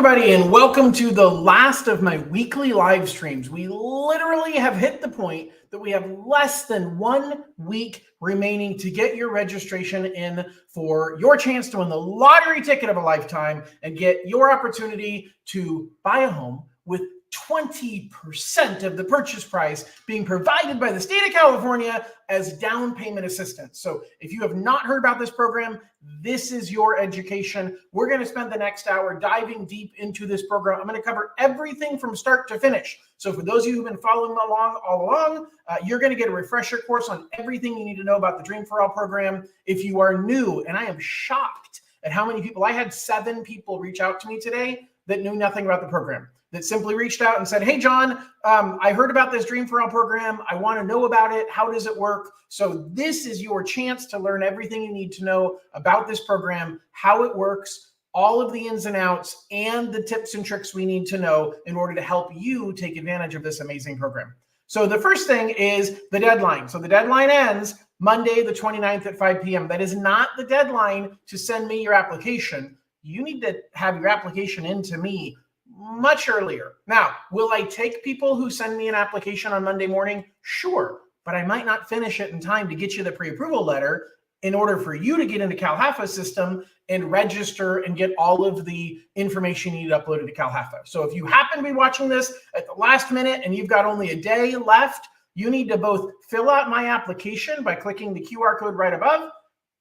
everybody, and welcome to the last of my weekly live streams. We literally have hit the point that we have less than 1 week remaining to get your registration in for your chance to win the lottery ticket of a lifetime and get your opportunity to buy a home with 20% of the purchase price being provided by the state of California as down payment assistance. So if you have not heard about this program, this is your education. We're going to spend the next hour diving deep into this program. I'm going to cover everything from start to finish. So for those of you who've been following along all along, you're going to get a refresher course on everything you need to know about the Dream for All program. If you are new, and I am shocked at how many people, I had 7 people reach out to me today that knew nothing about the program, that simply reached out and said, hey, John, I heard about this Dream for All program. I want to know about it. How does it work? So this is your chance to learn everything you need to know about this program, how it works, all of the ins and outs, and the tips and tricks we need to know in order to help you take advantage of this amazing program. So the first thing is the deadline. So the deadline ends Monday, the 29th at 5 p.m. That is not the deadline to send me your application. You need to have your application into me much earlier. Now, will I take people who send me an application on Monday morning? Sure, but I might not finish it in time to get you the pre-approval letter in order for you to get into CalHAFA's system and register and get all of the information you need uploaded to CalHAFA. So if you happen to be watching this at the last minute and you've got only a day left, you need to both fill out my application by clicking the QR code right above,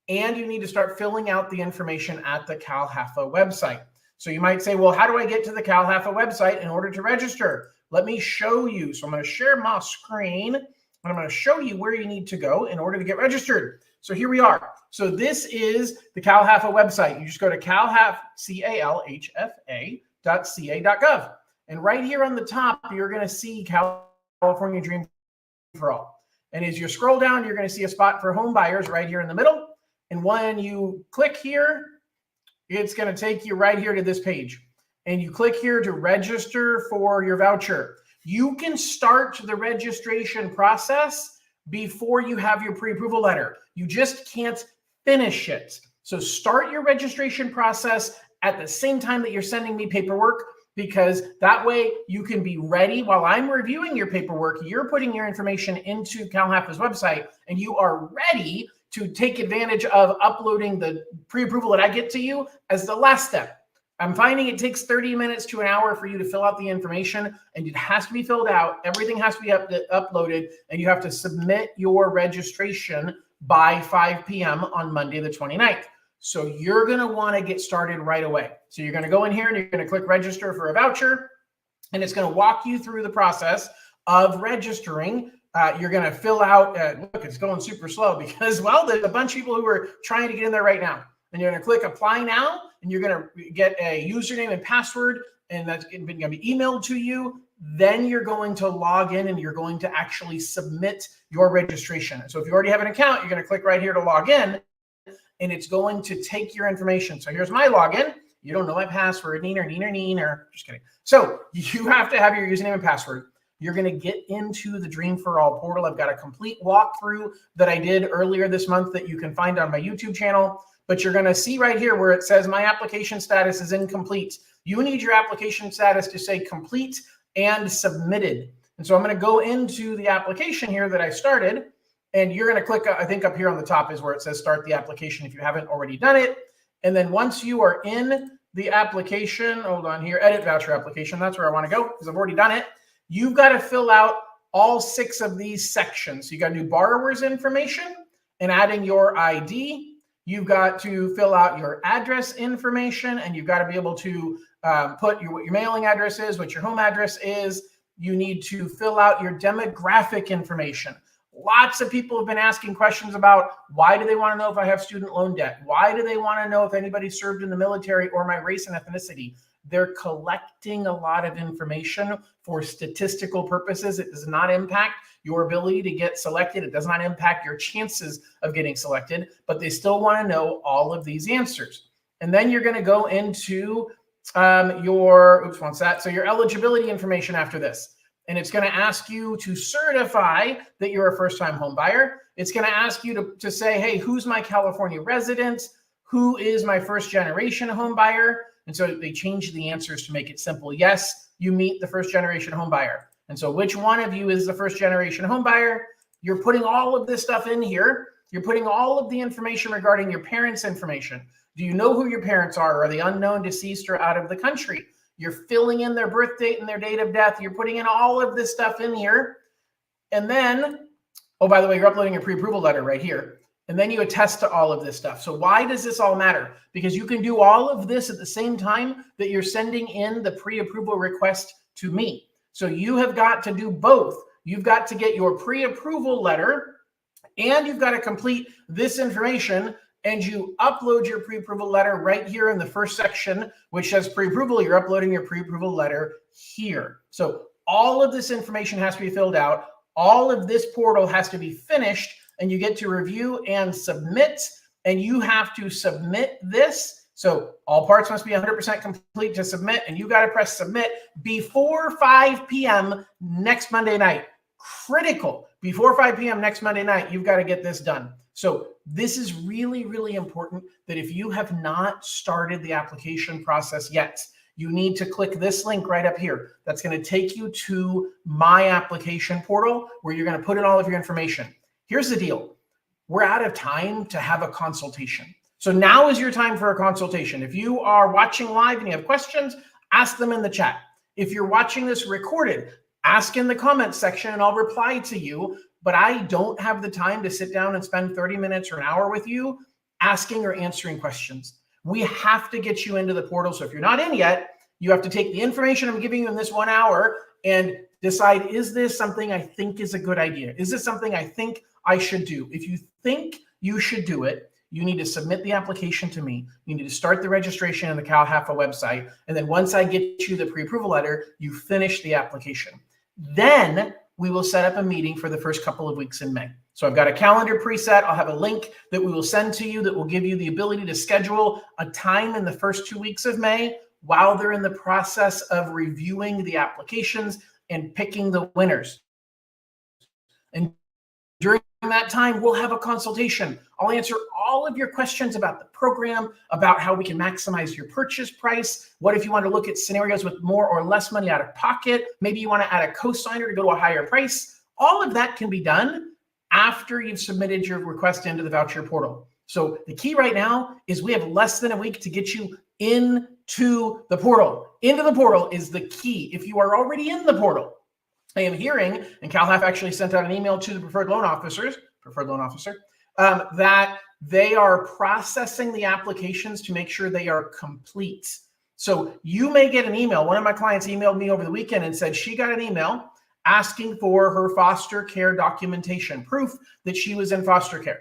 and you need to start filling out the information at the CalHAFA website. So you might say, well, how do I get to the CalHAFA website in order to register? Let me show you. So I'm going to share my screen, and I'm going to show you where you need to go in order to get registered. So here we are. So this is the CalHAFA website. You just go to calhfa.ca.gov. And right here on the top, you're going to see California Dream for All. And as you scroll down, you're going to see a spot for home buyers right here in the middle. And when you click here, it's going to take you right here to this page. And you click here to register for your voucher. You can start the registration process before you have your pre-approval letter. You just can't finish it. So start your registration process at the same time that you're sending me paperwork, because that way you can be ready while I'm reviewing your paperwork. You're putting your information into CalHAFA's website, and you are ready to take advantage of uploading the pre-approval that I get to you as the last step. I'm finding it takes 30 minutes to an hour for you to fill out the information, and it has to be filled out. Everything has to be uploaded, and you have to submit your registration by 5 p.m. on Monday, the 29th. So you're going to want to get started right away. So you're going to go in here and you're going to click register for a voucher, and it's going to walk you through the process of registering. You're going to fill out, look, it's going super slow because, well, there's a bunch of people who are trying to get in there right now. And you're going to click apply now, and you're going to get a username and password, and that's going to be emailed to you. Then you're going to log in and you're going to actually submit your registration. So if you already have an account, you're going to click right here to log in, and it's going to take your information. So here's my login. You don't know my password, neener, just kidding. So you have to have your username and password. You're going to get into the Dream for All portal. I've got a complete walkthrough that I did earlier this month that you can find on my YouTube channel. But you're going to see right here where it says my application status is incomplete. You need your application status to say complete and submitted. And so I'm going to go into the application here that I started, and you're going to click, I think up here on the top is where it says start the application if you haven't already done it. And then once you are in the application, hold on here, edit voucher application, that's where I want to go because I've already done it. You've got to fill out all 6 of these sections. So you got to do borrower's information and adding your ID. You've got to fill out your address information, and you've got to be able to put what your mailing address is, what your home address is. You need to fill out your demographic information. Lots of people have been asking questions about why do they want to know if I have student loan debt? Why do they want to know if anybody served in the military or my race and ethnicity? They're collecting a lot of information for statistical purposes. It does not impact your ability to get selected. It does not impact your chances of getting selected, but they still want to know all of these answers. And then you're going to go into your eligibility information after this. And it's going to ask you to certify that you're a first-time home buyer. It's going to ask you to say, hey, who's my California resident? who is my first generation home buyer? And so they changed the answers to make it simple. Yes, you meet the first generation home buyer. And so which one of you is the first generation home buyer? You're putting all of this stuff in here. You're putting all of the information regarding your parents' information. Do you know who your parents are? Are they unknown, deceased, or out of the country? You're filling in their birth date and their date of death. You're putting in all of this stuff in here. And then, oh, by the way, you're uploading a pre-approval letter right here. And then you attest to all of this stuff. So why does this all matter? Because you can do all of this at the same time that you're sending in the pre-approval request to me. So you have got to do both. You've got to get your pre-approval letter and you've got to complete this information, and you upload your pre-approval letter right here in the first section, which says pre-approval. You're uploading your pre-approval letter here. So all of this information has to be filled out. All of this portal has to be finished, and you get to review and submit, and you have to submit this. So all parts must be 100% complete to submit, and you got to press submit before 5 p.m. next Monday night. Critical. Before 5 p.m. next Monday night, you've got to get this done. So this is really, really important that if you have not started the application process yet, you need to click this link right up here. That's going to take you to my application portal where you're going to put in all of your information. Here's the deal. We're out of time to have a consultation. So now is your time for a consultation. If you are watching live and you have questions, ask them in the chat. If you're watching this recorded, ask in the comments section and I'll reply to you. But I don't have the time to sit down and spend 30 minutes or an hour with you asking or answering questions. We have to get you into the portal. So if you're not in yet, you have to take the information I'm giving you in this 1 hour and decide, is this something I think is a good idea? Is this something I think I should do? If you think you should do it, you need to submit the application to me. You need to start the registration on the Cal HAFA website. And then once I get you the pre-approval letter, you finish the application. Then we will set up a meeting for the first couple of weeks in May. So I've got a calendar preset. I'll have a link that we will send to you that will give you the ability to schedule a time in the first 2 weeks of May while they're in the process of reviewing the applications and picking the winners. And during that time, we'll have a consultation. I'll answer all of your questions about the program, about how we can maximize your purchase price. What if you want to look at scenarios with more or less money out of pocket? Maybe you want to add a cosigner to go to a higher price. All of that can be done after you've submitted your request into the voucher portal. So the key right now is we have less than a week to get you into the portal. Into the portal is the key. If you are already in the portal, I am hearing, and CalHAF actually sent out an email to the preferred loan officer, that they are processing the applications to make sure they are complete. So you may get an email. One of my clients emailed me over the weekend and said she got an email asking for her foster care documentation, proof that she was in foster care.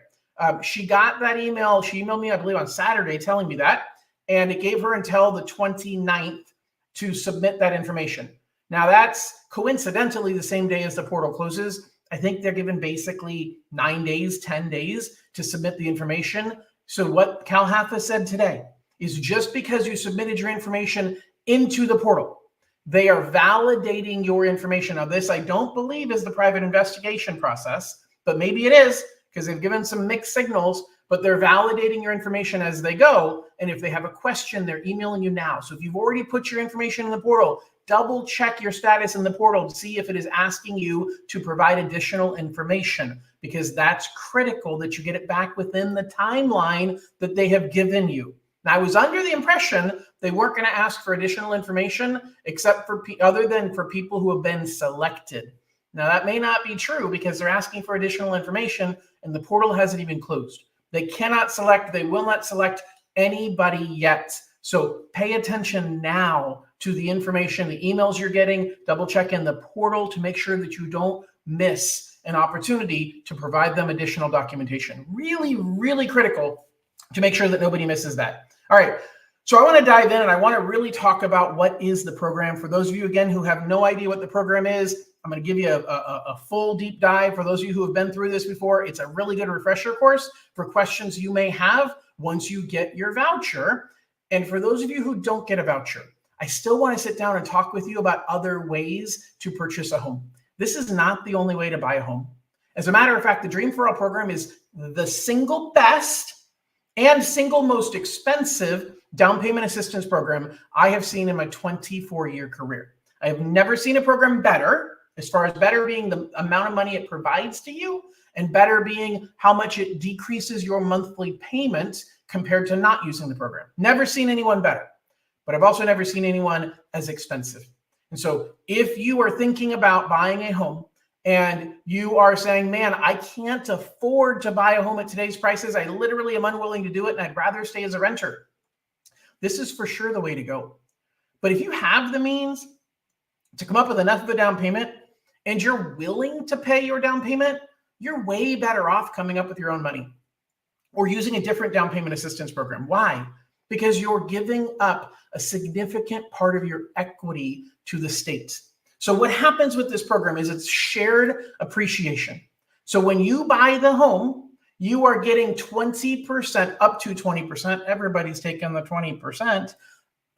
She got that email. She emailed me, I believe, on Saturday telling me that, and it gave her until the 29th to submit that information. Now, that's coincidentally the same day as the portal closes. I think they're given basically 9 days, 10 days to submit the information. So what Cal HAFA said today is just because you submitted your information into the portal, they are validating your information. Now, this I don't believe is the private investigation process, but maybe it is because they've given some mixed signals, but they're validating your information as they go. And if they have a question, they're emailing you now. So if you've already put your information in the portal, double check your status in the portal to see if it is asking you to provide additional information, because that's critical that you get it back within the timeline that they have given you. Now, I was under the impression they weren't going to ask for additional information except for other than for people who have been selected. Now, that may not be true because they're asking for additional information and the portal hasn't even closed. They cannot select, they will not select anybody yet. So pay attention now to the information, the emails you're getting, double check in the portal to make sure that you don't miss an opportunity to provide them additional documentation. Really, really critical to make sure that nobody misses that. All right, so I want to dive in and I want to really talk about what is the program. For those of you, again, who have no idea what the program is, I'm going to give you a full deep dive. For those of you who have been through this before, it's a really good refresher course for questions you may have once you get your voucher. And for those of you who don't get a voucher, I still want to sit down and talk with you about other ways to purchase a home. This is not the only way to buy a home. As a matter of fact, the Dream for All program is the single best and single most expensive down payment assistance program I have seen in my 24-year career. I have never seen a program better, as far as better being the amount of money it provides to you, and better being how much it decreases your monthly payment compared to not using the program. Never seen anyone better, but I've also never seen anyone as expensive. And so if you are thinking about buying a home and you are saying, man, I can't afford to buy a home at today's prices, I literally am unwilling to do it, and I'd rather stay as a renter, this is for sure the way to go. But if you have the means to come up with enough of a down payment and you're willing to pay your down payment, you're way better off coming up with your own money or using a different down payment assistance program. Why? Because you're giving up a significant part of your equity to the state. So what happens with this program is it's shared appreciation. So when you buy the home, you are getting 20%, up to 20%. Everybody's taking the 20%,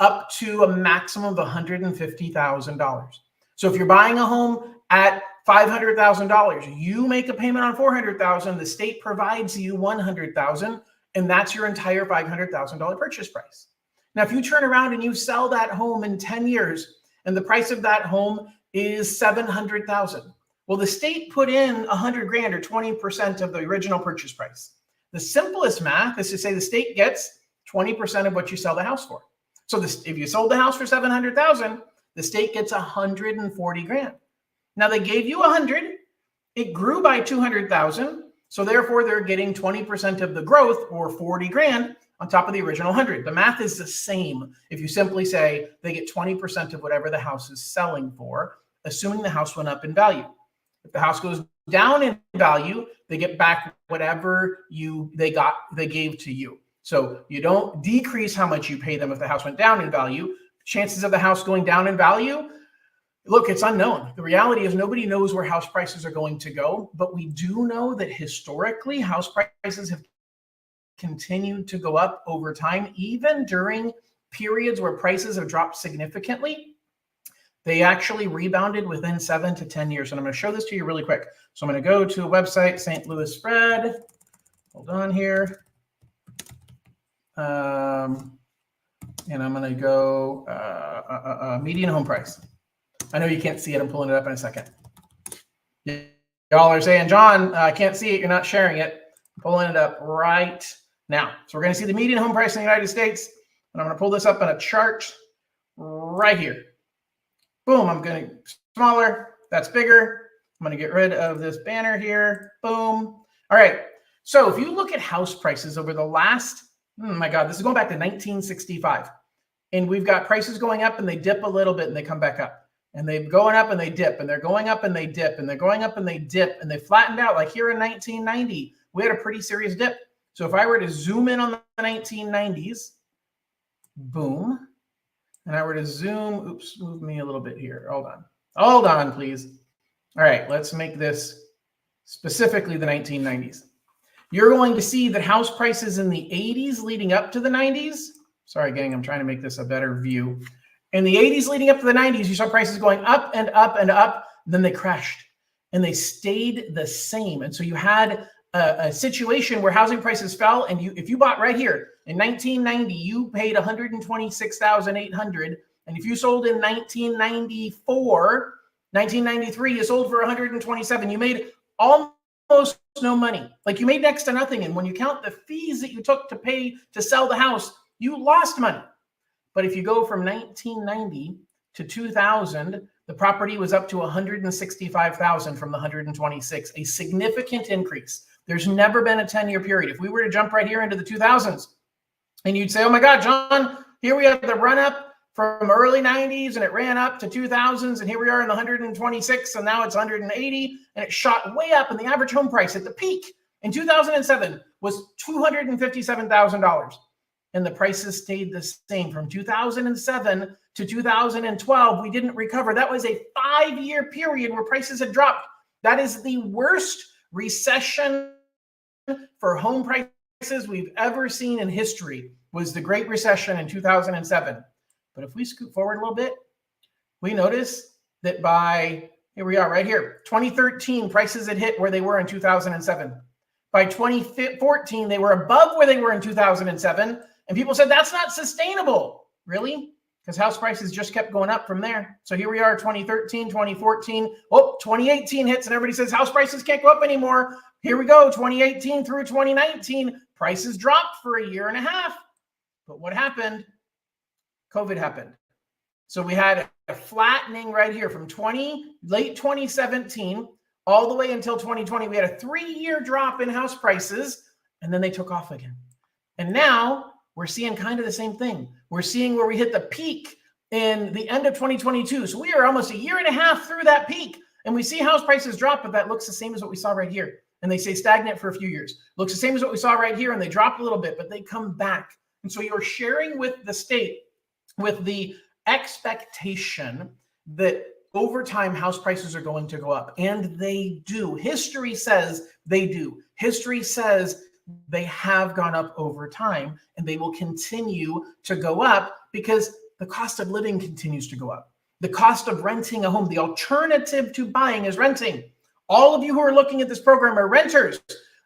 up to a maximum of $150,000. So if you're buying a home at $500,000, you make a payment on $400,000, the state provides you $100,000, and that's your entire $500,000 purchase price. Now, if you turn around and you sell that home in 10 years and the price of that home is $700,000, well, the state put in $100,000 or 20% of the original purchase price. The simplest math is to say the state gets 20% of what you sell the house for. So if you sold the house for $700,000, the state gets $140,000. Now they gave you 100, it grew by 200,000. So therefore they're getting 20% of the growth, or 40,000, on top of the original 100. The math is the same if you simply say they get 20% of whatever the house is selling for, assuming the house went up in value. If the house goes down in value, they get back whatever they gave to you. So you don't decrease how much you pay them if the house went down in value. Chances of the house going down in value, look, it's unknown. The reality is nobody knows where house prices are going to go, but we do know that historically house prices have continued to go up over time, even during periods where prices have dropped significantly. They actually rebounded within 7 to 10 years. And I'm going to show this to you really quick. So I'm going to go to a website, St. Louis Spread. Hold on here. And I'm going to go median home price. I know you can't see it. I'm pulling it up in a second. Y'all are saying, John, I can't see it. You're not sharing it. I'm pulling it up right now. So we're going to see the median home price in the United States. And I'm going to pull this up in a chart right here. Boom. I'm going to smaller. That's bigger. I'm going to get rid of this banner here. Boom. All right. So if you look at house prices over the last, oh my God, this is going back to 1965. And we've got prices going up and they dip a little bit and they come back up. And they're going up and they dip, and they're going up and they dip, and they're going up and they dip, and they flattened out. Like here in 1990, we had a pretty serious dip. So if I were to zoom in on the 1990s, boom, and I were to zoom, oops, move me a little bit here. Hold on, please. All right, let's make this specifically the 1990s. You're going to see that house prices in the 80s leading up to the 90s. Sorry, gang, I'm trying to make this a better view. In the 80s leading up to the 90s, you saw prices going up and up and up. Then they crashed and they stayed the same. And so you had a situation where housing prices fell. And if you bought right here in 1990, you paid $126,800. And if you sold in 1994, 1993, you sold for 127. You made almost no money. Like you made next to nothing. And when you count the fees that you took to pay to sell the house, you lost money. But if you go from 1990 to 2000, the property was up to 165,000 from the 126, a significant increase. There's never been a 10-year period. If we were to jump right here into the 2000s and you'd say, oh my God, John, here we have the run up from early 90s and it ran up to 2000s and here we are in the 126 and now it's 180 and it shot way up, and the average home price at the peak in 2007 was $257,000. And the prices stayed the same from 2007 to 2012. We didn't recover. That was a 5-year period where prices had dropped. That is the worst recession for home prices we've ever seen in history, was the Great Recession in 2007. But if we scoot forward a little bit, we notice that by, here we are right here, 2013, prices had hit where they were in 2007. By 2014, they were above where they were in 2007. And people said, that's not sustainable. Really? Because house prices just kept going up from there. So here we are, 2013, 2014. Oh, 2018 hits and everybody says house prices can't go up anymore. Here we go, 2018 through 2019. Prices dropped for a year and a half. But what happened? COVID happened. So we had a flattening right here from late 2017 all the way until 2020. We had a 3-year drop in house prices, and then they took off again. And now we're seeing kind of the same thing. We're seeing where we hit the peak in the end of 2022. So we are almost a year and a half through that peak, and we see house prices drop, but that looks the same as what we saw right here. And they stay stagnant for a few years. Looks the same as what we saw right here, and they drop a little bit, but they come back. And so you're sharing with the state with the expectation that over time, house prices are going to go up, and they do. History says they do. History says they have gone up over time, and they will continue to go up because the cost of living continues to go up. The cost of renting a home, the alternative to buying is renting. All of you who are looking at this program are renters.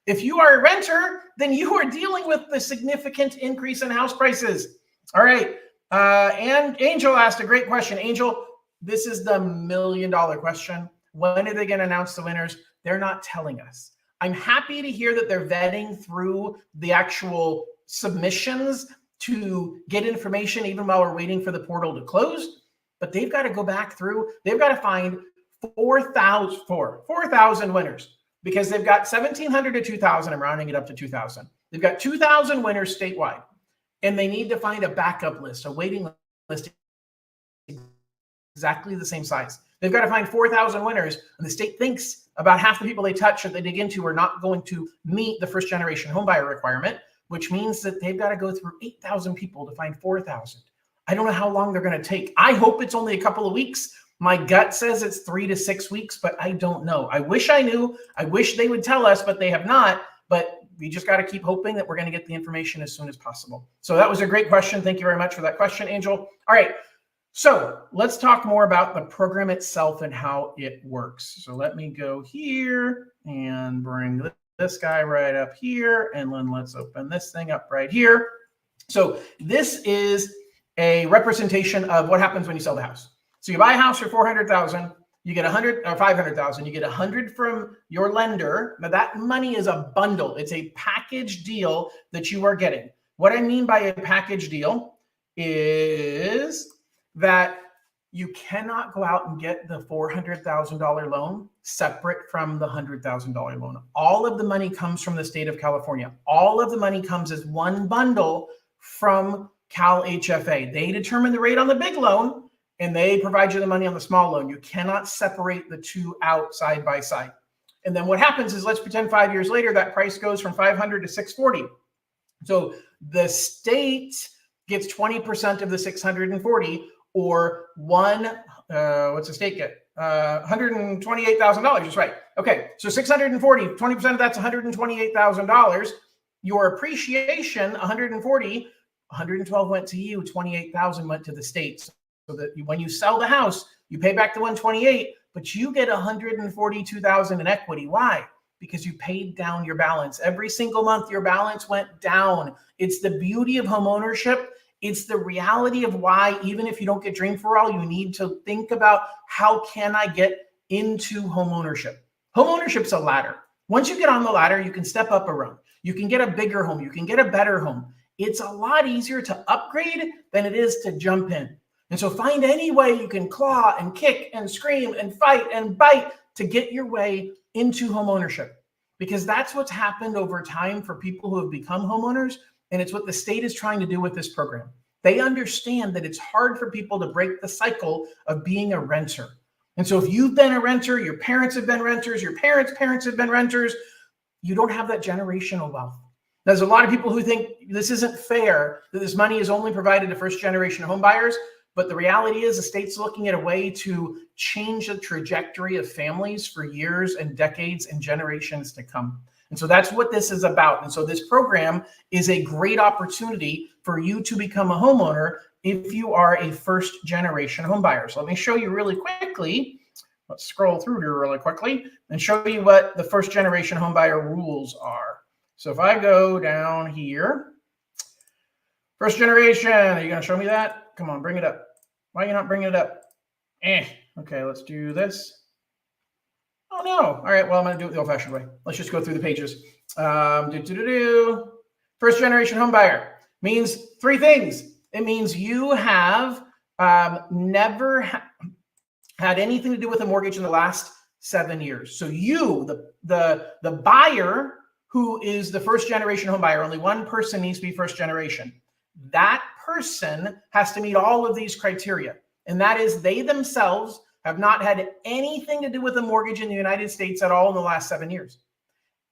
If you are a renter, then you are dealing with the significant increase in house prices. All right. And Angel asked a great question. Angel, this is the $1 million question. When are they going to announce the winners? They're not telling us. I'm happy to hear that they're vetting through the actual submissions to get information even while we're waiting for the portal to close. But they've got to go back through. They've got to find 4,000 winners because they've got 1,700 to 2,000. I'm rounding it up to 2,000. They've got 2,000 winners statewide. And they need to find a backup list, a waiting list exactly the same size. They've got to find 4,000 winners, and the state thinks about half the people they touch that they dig into are not going to meet the first generation homebuyer requirement, which means that they've got to go through 8,000 people to find 4,000. I don't know how long they're going to take. I hope it's only a couple of weeks. My gut says it's 3 to 6 weeks, but I don't know. I wish I knew. I wish they would tell us, but they have not. But we just got to keep hoping that we're going to get the information as soon as possible. So that was a great question. Thank you very much for that question, Angel. All right. So let's talk more about the program itself and how it works. So let me go here and bring this guy right up here. And then let's open this thing up right here. So this is a representation of what happens when you sell the house. So you buy a house for $400,000. You get 100 or 500,000. You get 100 from your lender. Now that money is a bundle. It's a package deal that you are getting. What I mean by a package deal is that you cannot go out and get the $400,000 loan separate from the $100,000 loan. All of the money comes from the state of California. All of the money comes as one bundle from Cal HFA. They determine the rate on the big loan, and they provide you the money on the small loan. You cannot separate the two out side by side. And then what happens is, let's pretend 5 years later, that price goes from 500 to 640. So the state gets 20% of the 640, or what's the state get? $128,000, that's right. Okay, so 640, 20% of that's $128,000. Your appreciation, 140, 112 went to you, 28,000 went to the state. So that when you sell the house, you pay back the 128, but you get 142,000 in equity. Why? Because you paid down your balance. Every single month, your balance went down. It's the beauty of homeownership. It's the reality of why, even if you don't get Dream for All, you need to think about, how can I get into homeownership? Homeownership's a ladder. Once you get on the ladder, you can step up a rung. You can get a bigger home. You can get a better home. It's a lot easier to upgrade than it is to jump in. And so find any way you can claw and kick and scream and fight and bite to get your way into homeownership, because that's what's happened over time for people who have become homeowners. And it's what the state is trying to do with this program. They understand that it's hard for people to break the cycle of being a renter. And so if you've been a renter, your parents have been renters, your parents' parents have been renters, you don't have that generational wealth. There's a lot of people who think this isn't fair, that this money is only provided to first generation home buyers. But the reality is the state's looking at a way to change the trajectory of families for years and decades and generations to come. And so that's what this is about. And so this program is a great opportunity for you to become a homeowner if you are a first generation home buyer. So let me show you really quickly. Let's scroll through here really quickly and show you what the first generation home buyer rules are. So if I go down here, first generation, are you going to show me that? Come on, bring it up. Why are you not bringing it up? Okay, let's do this. Oh, no. All right, well, I'm going to do it the old-fashioned way. Let's just go through the pages. First generation home buyer means three things. It means you have never had anything to do with a mortgage in the last 7 years. So you, the buyer who is the first generation home buyer, only one person needs to be first generation. That person has to meet all of these criteria. And that is they themselves have not had anything to do with a mortgage in the United States at all in the last 7 years.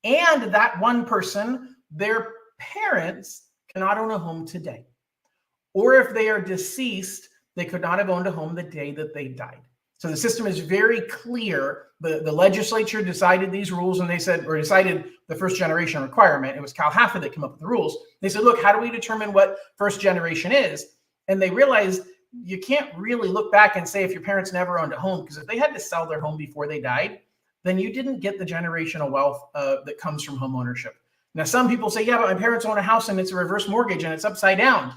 And that one person, their parents cannot own a home today. Or if they are deceased, they could not have owned a home the day that they died. So the system is very clear. The legislature decided these rules and they said, or decided the first generation requirement. It was Cal Haffa that came up with the rules. They said, look, how do we determine what first generation is? And they realized you can't really look back and say if your parents never owned a home, because if they had to sell their home before they died, then you didn't get the generational wealth that comes from home ownership. Now, some people say, yeah, but my parents own a house and it's a reverse mortgage and it's upside down.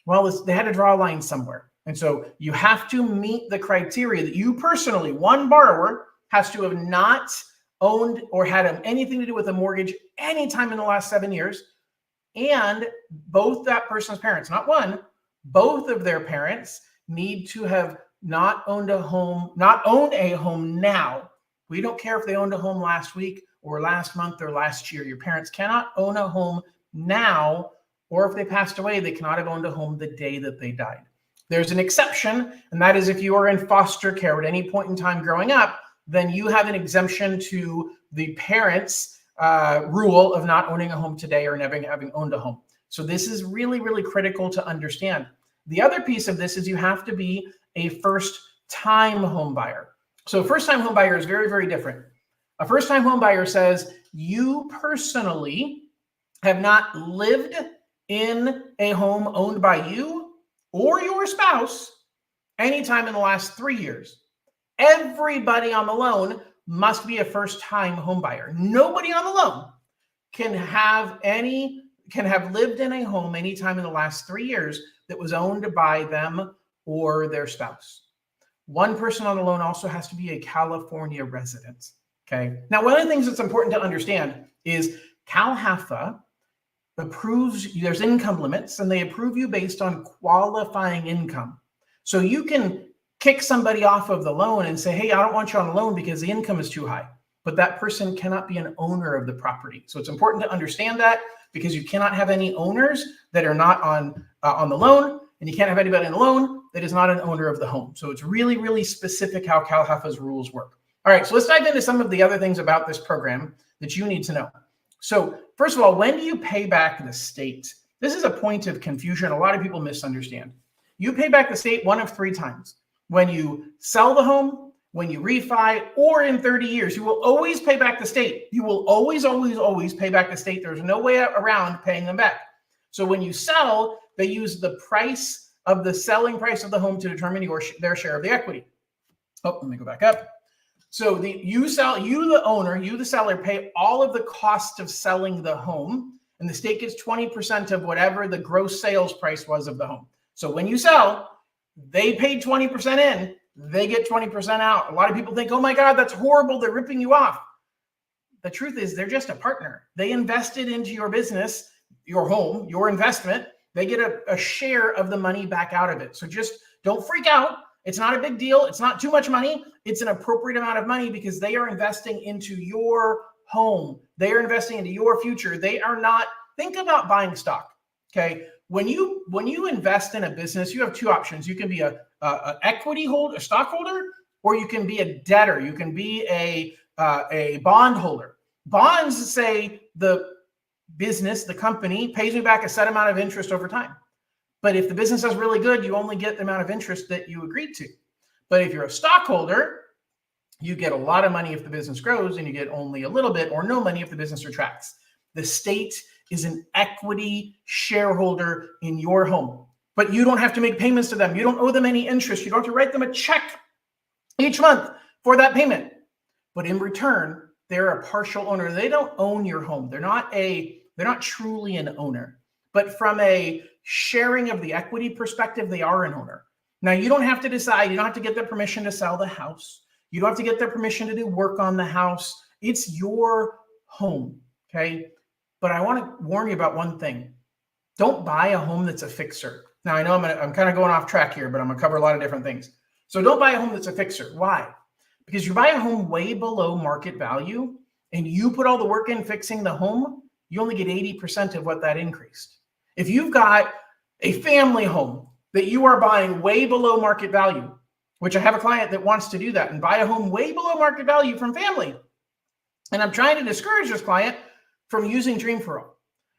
Well, they had to draw a line somewhere. And so you have to meet the criteria that you personally, one borrower, has to have not owned or had anything to do with a mortgage anytime in the last 7 years. And both that person's parents, not one, both of their parents need to have not owned a home now. We don't care if they owned a home last week or last month or last year. Your parents cannot own a home now, or if they passed away, they cannot have owned a home the day that they died. There's an exception, and that is if you are in foster care at any point in time growing up, then you have an exemption to the parents' rule of not owning a home today or never having owned a home. So this is really, really critical to understand. The other piece of this is you have to be a first-time home buyer. So first-time home buyer is very, very different. A first-time home buyer says you personally have not lived in a home owned by you or your spouse anytime in the last 3 years. Everybody on the loan must be a first-time home buyer. Nobody on the loan can have lived in a home anytime in the last 3 years that was owned by them or their spouse. One person on the loan also has to be a California resident. Okay. Now, one of the things that's important to understand is Cal Haffa approves, there's income limits, and they approve you based on qualifying income. So you can kick somebody off of the loan and say, hey, I don't want you on the loan because the income is too high. But that person cannot be an owner of the property. So it's important to understand that, because you cannot have any owners that are not on the loan, and you can't have anybody on the loan that is not an owner of the home. So it's really, really specific how Cal Haffa's rules work. All right, so let's dive into some of the other things about this program that you need to know. So first of all, when do you pay back the state? This is a point of confusion. A lot of people misunderstand. You pay back the state one of 3 times. When you sell the home, when you refi, or in 30 years, you will always pay back the state. You will always, always, always pay back the state. There's no way around paying them back. So when you sell, they use the price of the selling price of the home to determine their share of the equity. Oh, let me go back up. So you the owner, you the seller, pay all of the cost of selling the home, and the state gets 20% of whatever the gross sales price was of the home. So when you sell, they paid 20% in, they get 20% out. A lot of people think, oh my God, that's horrible, they're ripping you off. The truth is they're just a partner. They invested into your business, your home, your investment. They get a share of the money back out of it. So just don't freak out. It's not a big deal. It's not too much money. It's an appropriate amount of money because they are investing into your home. They are investing into your future. They are not, think about buying stock. Okay. When you invest in a business, you have 2 options. You can be a equity holder, a stockholder, or you can be a debtor. You can be a bond holder. Bonds say the business, the company, pays me back a set amount of interest over time. But if the business is really good, you only get the amount of interest that you agreed to. But if you're a stockholder, you get a lot of money if the business grows, and you get only a little bit or no money if the business retracts. The state is an equity shareholder in your home, but you don't have to make payments to them. You don't owe them any interest. You don't have to write them a check each month for that payment. But in return, they're a partial owner. They don't own your home. They're not truly an owner. But from a sharing of the equity perspective, they are an owner. Now, you don't have to decide. You don't have to get their permission to sell the house. You don't have to get their permission to do work on the house. It's your home, okay? But I want to warn you about one thing. Don't buy a home that's a fixer. Now, I know I'm kind of going off track here, but I'm going to cover a lot of different things. So don't buy a home that's a fixer. Why? Because you buy a home way below market value and you put all the work in fixing the home, you only get 80% of what that increased. If you've got a family home that you are buying way below market value, which I have a client that wants to do that and buy a home way below market value from family, and I'm trying to discourage this client from using Dream for All.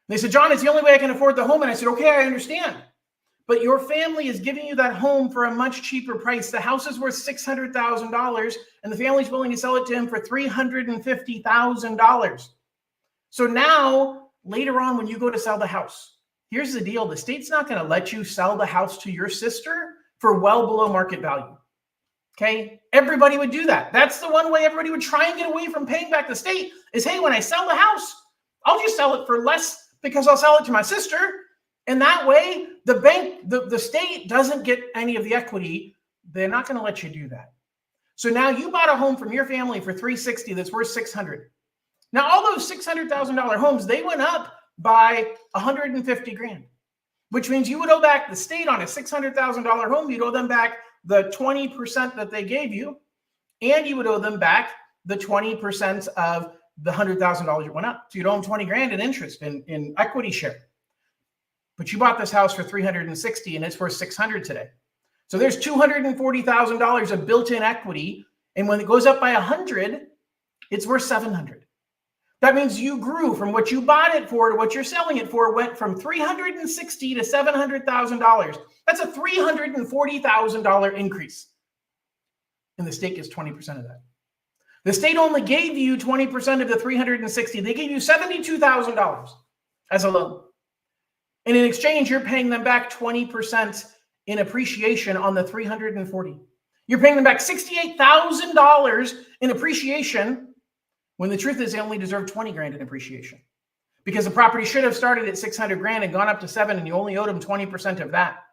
They said, John, it's the only way I can afford the home. And I said, okay, I understand. But your family is giving you that home for a much cheaper price. The house is worth $600,000 and the family's willing to sell it to him for $350,000. So now, later on, when you go to sell the house, here's the deal. The state's not going to let you sell the house to your sister for well below market value. Okay? Everybody would do that. That's the one way everybody would try and get away from paying back the state is, hey, when I sell the house, I'll just sell it for less because I'll sell it to my sister. And that way, the bank, the state doesn't get any of the equity. They're not going to let you do that. So now you bought a home from your family for $360,000 that's worth $600,000. Now, all those $600,000 homes, they went up by $150,000, which means you would owe back the state on a $600,000 home. You'd owe them back the 20% that they gave you, and you would owe them back the 20% of the $100,000 that went up. So you'd owe them $20,000 in interest in equity share. But you bought this house for $360,000 and it's worth $600,000 today. So there's $240,000 of built-in equity. And when it goes up by $100,000, it's worth $700,000. That means you grew from what you bought it for to what you're selling it for, went from $360,000 to $700,000. That's a $340,000 increase. And the state gets 20% of that. The state only gave you 20% of the $360,000. They gave you $72,000 as a loan. And in exchange, you're paying them back 20% in appreciation on the $340,000. You're paying them back $68,000 in appreciation when the truth is they only deserve $20,000 in appreciation because the property should have started at $600,000 and gone up to $7,000 and you only owed them 20% of that.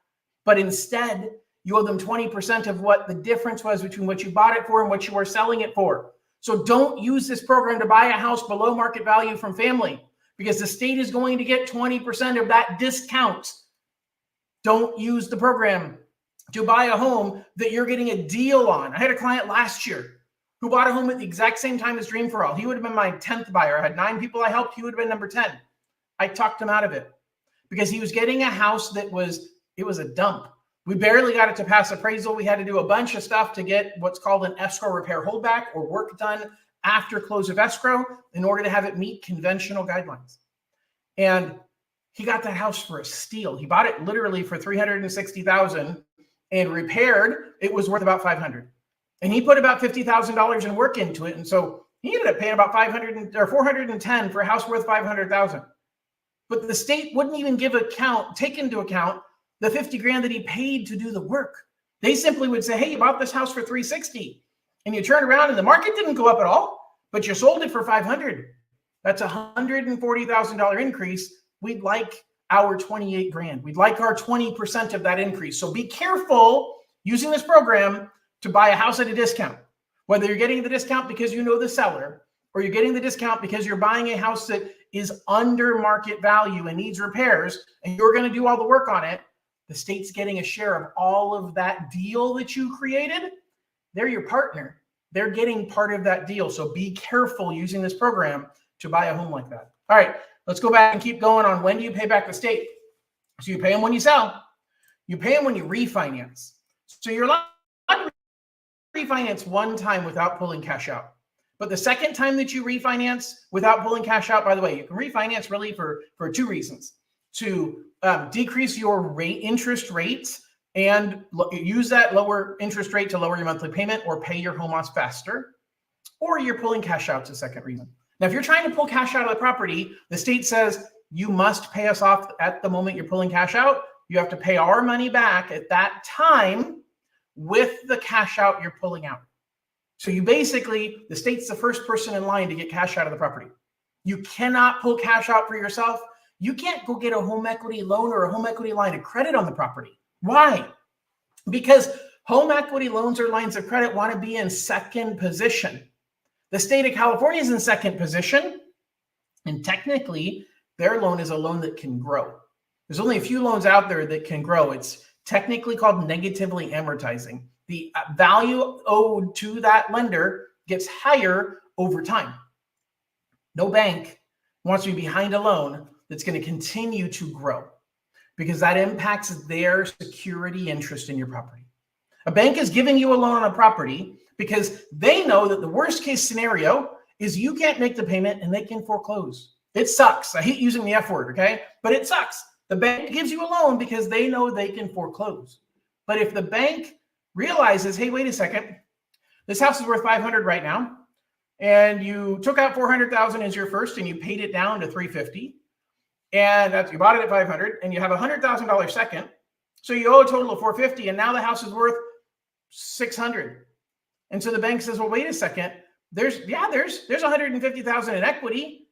But instead, you owe them 20% of what the difference was between what you bought it for and what you were selling it for. So don't use this program to buy a house below market value from family, because the state is going to get 20% of that discount. Don't use the program to buy a home that you're getting a deal on. I had a client last year who bought a home at the exact same time as Dream for All. He would have been my 10th buyer. I had 9 people I helped. He would have been number 10. I talked him out of it because he was getting a house that was a dump. We barely got it to pass appraisal. We had to do a bunch of stuff to get what's called an escrow repair holdback or work done after close of escrow in order to have it meet conventional guidelines. And he got that house for a steal. He bought it literally for $360,000 and repaired. It was worth about $500,000. And he put about $50,000 in work into it. And so he ended up paying about $410,000 for a house worth $500,000. But the state wouldn't even take into account the $50,000 that he paid to do the work. They simply would say, hey, you bought this house for $360,000 and you turned around and the market didn't go up at all, but you sold it for $500,000. That's a $140,000 increase. We'd like our $28,000. We'd like our 20% of that increase. So be careful using this program to buy a house at a discount, whether you're getting the discount because you know the seller or you're getting the discount because you're buying a house that is under market value and needs repairs and you're going to do all the work on it. The state's getting a share of all of that deal that you created. They're your partner. They're getting part of that deal. So be careful using this program to buy a home like that. All right, let's go back and keep going on when do you pay back the state. So you pay them when you sell. You pay them when you refinance. So you're allowed to refinance one time without pulling cash out. But the second time that you refinance without pulling cash out, by the way, you can refinance really for 2 reasons. To decrease your interest rates and use that lower interest rate to lower your monthly payment or pay your home off faster, or you're pulling cash out is the second reason. Now, if you're trying to pull cash out of the property, the state says you must pay us off at the moment you're pulling cash out. You have to pay our money back at that time with the cash out you're pulling out. So you basically, the state's the first person in line to get cash out of the property. You cannot pull cash out for yourself. You can't go get a home equity loan or a home equity line of credit on the property. Why? Because home equity loans or lines of credit want to be in second position. The state of California is in second position, and technically their loan is a loan that can grow. There's only a few loans out there that can grow. It's technically called negatively amortizing. The value owed to that lender gets higher over time. No bank wants to be behind a loan that's going to continue to grow because that impacts their security interest in your property. A bank is giving you a loan on a property because they know that the worst case scenario is you can't make the payment and they can foreclose. It sucks. I hate using the F word, okay? But it sucks. The bank gives you a loan because they know they can foreclose. But if the bank realizes, hey, wait a second, this house is worth $500 right now, and you took out $400,000 as your first, and you paid it down to $350, and that's, you bought it at $500, and you have a $100,000 second, so you owe a total of $450, and now the house is worth $600. And so the bank says, well, wait a second, there's $150,000 in equity,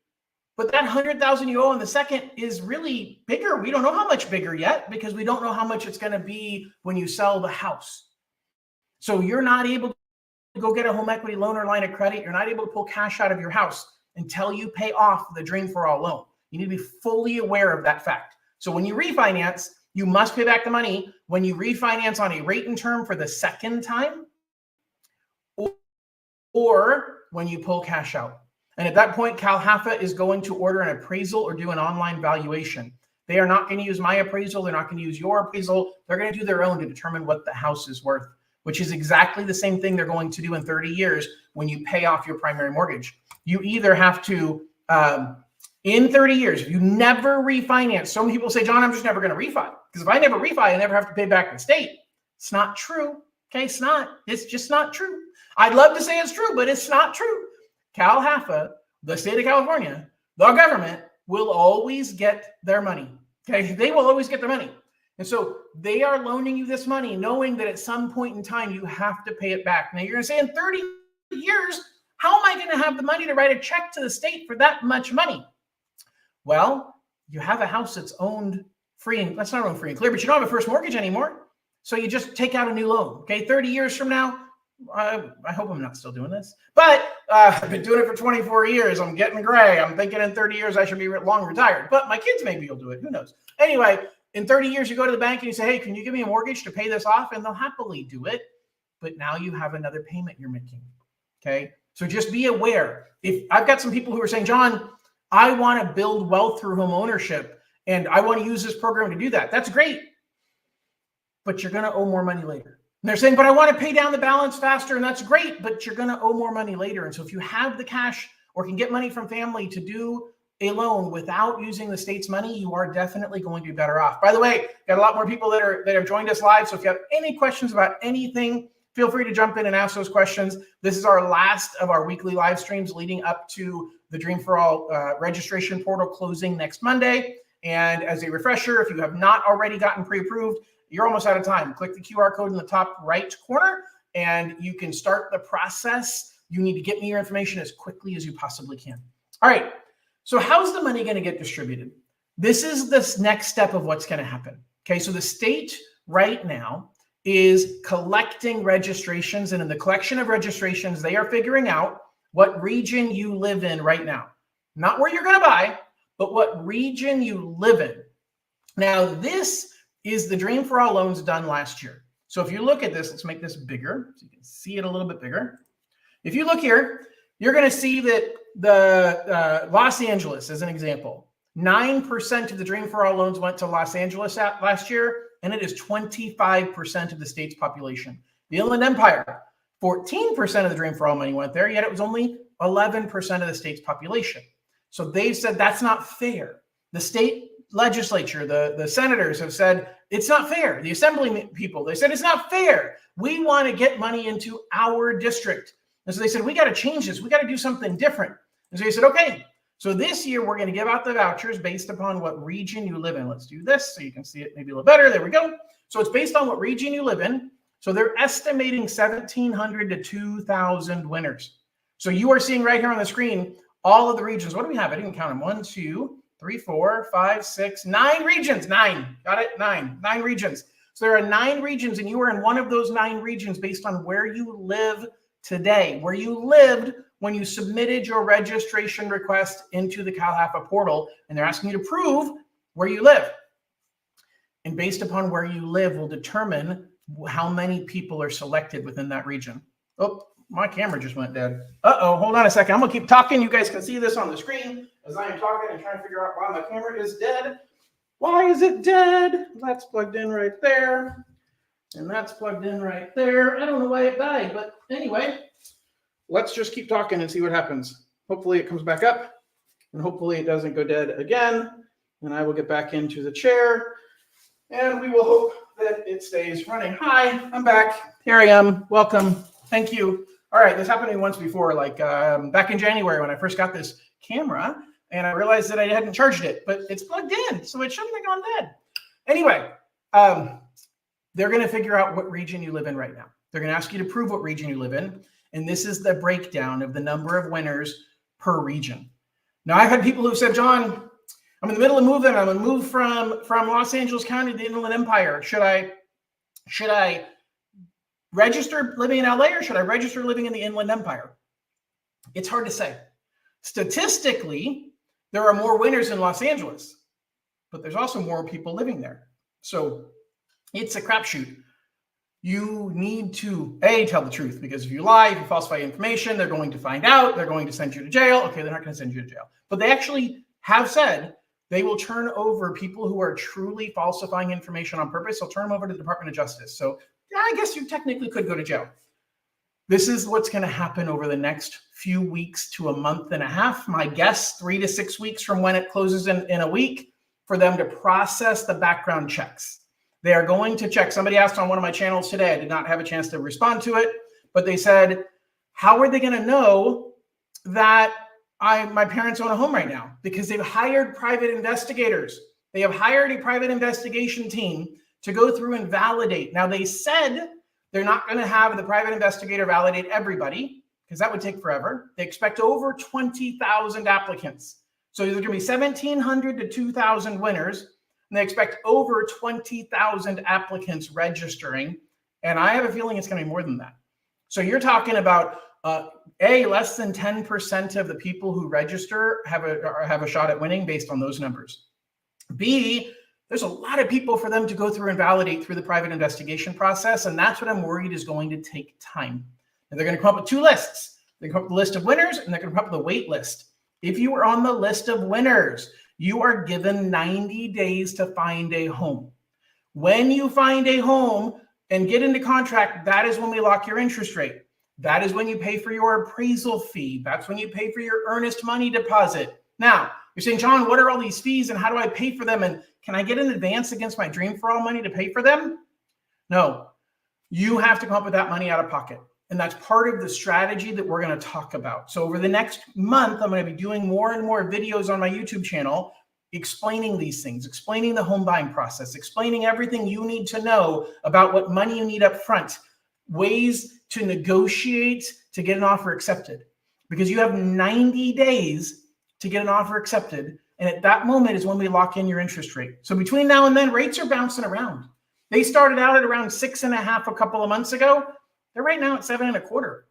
but that $100,000 you owe in the second is really bigger. We don't know how much bigger yet because we don't know how much it's going to be when you sell the house. So you're not able to go get a home equity loan or line of credit. You're not able to pull cash out of your house until you pay off the Dream for All loan. You need to be fully aware of that fact. So when you refinance, you must pay back the money when you refinance on a rate and term for the second time or when you pull cash out. And at that point, CalHFA is going to order an appraisal or do an online valuation. They are not going to use my appraisal. They're not going to use your appraisal. They're going to do their own to determine what the house is worth, which is exactly the same thing they're going to do in 30 years when you pay off your primary mortgage. You either have to, in 30 years, if you never refinance, so many people say, John, I'm just never going to refi. Because if I never refi, I never have to pay back the state. It's not true. Okay, it's not. It's just not true. I'd love to say it's true, but it's not true. CalHFA, the state of California, the government will always get their money. Okay, they will always get their money. And so they are loaning you this money, knowing that at some point in time, you have to pay it back. Now you're going to say in 30 years, how am I going to have the money to write a check to the state for that much money? Well, you have a house that's owned free and that's not owned free and clear, but you don't have a first mortgage anymore. So you just take out a new loan. Okay, 30 years from now, I hope I'm not still doing this, but I've been doing it for 24 years. I'm getting gray. I'm thinking in 30 years, I should be long retired, but my kids maybe will do it. Who knows? Anyway, in 30 years, you go to the bank and you say, hey, can you give me a mortgage to pay this off? And they'll happily do it. But now you have another payment you're making. Okay. So just be aware. If I've got some people who are saying, John, I want to build wealth through home ownership and I want to use this program to do that. That's great. But you're going to owe more money later. And they're saying, but I want to pay down the balance faster. And that's great, but you're going to owe more money later. And so if you have the cash or can get money from family to do a loan without using the state's money, you are definitely going to be better off. By the way, got a lot more people that have joined us live. So if you have any questions about anything, feel free to jump in and ask those questions. This is our last of our weekly live streams leading up to the Dream for All registration portal closing next Monday. And as a refresher, if you have not already gotten pre-approved, you're almost out of time. Click the QR code in the top right corner and you can start the process. You need to get me your information as quickly as you possibly can. All right. So how's the money going to get distributed? This is the next step of what's going to happen. Okay. So the state right now is collecting registrations, and in the collection of registrations, they are figuring out what region you live in right now. Not where you're going to buy, but what region you live in. Now, this is the Dream for All loans done last year. So if you look at this, let's make this bigger so you can see it a little bit bigger. If you look here, you're going to see that the Los Angeles, as an example, 9% of the Dream for All loans went to Los Angeles last year, and it is 25% of the state's population. The Inland Empire, 14% of the Dream for All money went there, yet it was only 11% of the state's population. So they've said that's not fair. The state legislature, the senators have said, it's not fair. The assembly people, they said, it's not fair. We want to get money into our district. And so they said, we got to change this. We got to do something different. And so they said, okay, so this year we're going to give out the vouchers based upon what region you live in. Let's do this so you can see it maybe a little better. There we go. So it's based on what region you live in. So they're estimating 1,700 to 2,000 winners. So you are seeing right here on the screen all of the regions. What do we have? I didn't count them. 1, 2, 3, 4, 5, 6, 9 regions. 9. Got it? 9. 9 regions. So there are 9 regions, and you are in one of those 9 regions based on where you live today, where you lived when you submitted your registration request into the CalHAFA portal, and they're asking you to prove where you live. And based upon where you live will determine how many people are selected within that region. Oh, my camera just went dead. Uh-oh, hold on a second. I'm gonna keep talking. You guys can see this on the screen as I am talking and trying to figure out why my camera is dead. Why is it dead? That's plugged in right there. And that's plugged in right there. I don't know why it died, but anyway, let's just keep talking and see what happens. Hopefully it comes back up, and hopefully it doesn't go dead again. And I will get back into the chair, and we will hope that it stays running. Hi, I'm back. Here I am. Welcome. Thank you. All right, this happened to me once before, like back in January when I first got this camera, and I realized that I hadn't charged it, but it's plugged in, so it shouldn't have gone dead. Anyway, they're going to figure out what region you live in right now. They're going to ask you to prove what region you live in, and this is the breakdown of the number of winners per region. Now, I've had people who said, John, I'm in the middle of moving. I'm going to move from Los Angeles County to the Inland Empire. Should I register living in LA, or should I register living in the Inland Empire? It's hard to say. Statistically, there are more winners in Los Angeles, but there's also more people living there. So it's a crapshoot. You need to, A, tell the truth, because if you lie, if you falsify information, they're going to find out. They're going to send you to jail. Okay, they're not going to send you to jail. But they actually have said they will turn over people who are truly falsifying information on purpose. They'll turn them over to the Department of Justice. So yeah, I guess you technically could go to jail. This is what's going to happen over the next few weeks to a month and a half. My guess, 3 to 6 weeks from when it closes in a week, for them to process the background checks. They are going to check. Somebody asked on one of my channels today, I did not have a chance to respond to it, but they said, how are they going to know that my parents own a home right now? Because they've hired private investigators. They have hired a private investigation team to go through and validate. Now, they said they're not going to have the private investigator validate everybody, because that would take forever. They expect over 20,000 applicants. So there's going to be 1,700 to 2,000 winners, and they expect over 20,000 applicants registering. And I have a feeling it's going to be more than that. So you're talking about A, less than 10% of the people who register have a shot at winning based on those numbers. B, there's a lot of people for them to go through and validate through the private investigation process. And that's what I'm worried is going to take time. And they're going to come up with 2 lists. They're going to come up with the list of winners, and they're going to come up with a wait list. If you are on the list of winners, you are given 90 days to find a home. When you find a home and get into contract, that is when we lock your interest rate. That is when you pay for your appraisal fee. That's when you pay for your earnest money deposit. Now, you're saying, John, what are all these fees and how do I pay for them? And can I get an advance against my Dream for All money to pay for them? No, you have to come up with that money out of pocket. And that's part of the strategy that we're going to talk about. So over the next month, I'm going to be doing more and more videos on my YouTube channel explaining these things, explaining the home buying process, explaining everything you need to know about what money you need up front, ways to negotiate to get an offer accepted. Because you have 90 days to get an offer accepted. And at that moment is when we lock in your interest rate. So between now and then, rates are bouncing around. They started out at around 6.5 a couple of months ago. They're right now at 7.25.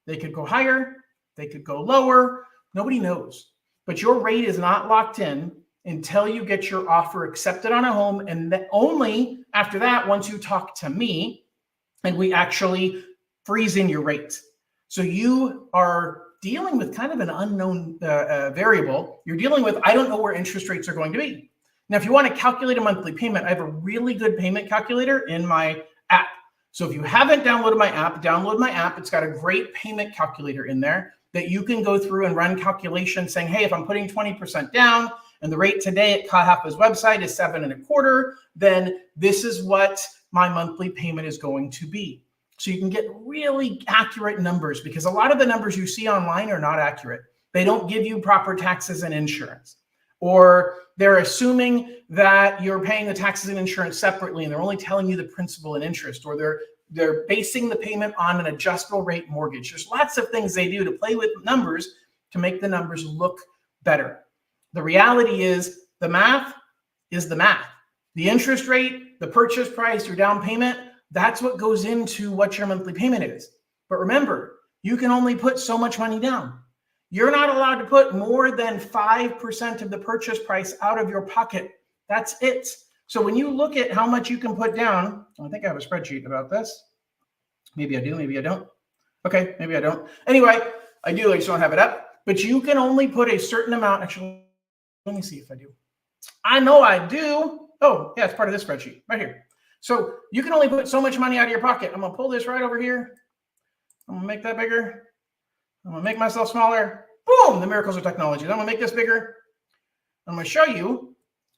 They could go higher. They could go lower. Nobody knows. But your rate is not locked in until you get your offer accepted on a home. And then only after that, once you talk to me and we actually freeze in your rate. So you are dealing with kind of an unknown variable. You're dealing with, I don't know where interest rates are going to be. Now, if you want to calculate a monthly payment, I have a really good payment calculator in my app. So if you haven't downloaded my app, download my app. It's got a great payment calculator in there that you can go through and run calculations saying, hey, if I'm putting 20% down and the rate today at CalHAFA's website is 7.25, then this is what my monthly payment is going to be. So you can get really accurate numbers, because a lot of the numbers you see online are not accurate. They don't give you proper taxes and insurance, or they're assuming that you're paying the taxes and insurance separately and they're only telling you the principal and interest, or they're they're basing the payment on an adjustable rate mortgage. There's lots of things they do to play with numbers to make the numbers look better. The reality is the math is the math. The interest rate, the purchase price, your down payment, that's what goes into what your monthly payment is. But remember, you can only put so much money down. You're not allowed to put more than 5% of the purchase price out of your pocket. That's it. So when you look at how much you can put down, I think I have a spreadsheet about this. Maybe I do, maybe I don't. Okay, maybe I don't. Anyway, I do, I just don't have it up. But you can only put a certain amount. Actually, let me see if I do. I know I do. Oh, yeah, it's part of this spreadsheet right here. So you can only put so much money out of your pocket. I'm gonna pull this right over here. I'm gonna make that bigger. I'm gonna make myself smaller. Boom, the miracles of technology. I'm gonna make this bigger. I'm gonna show you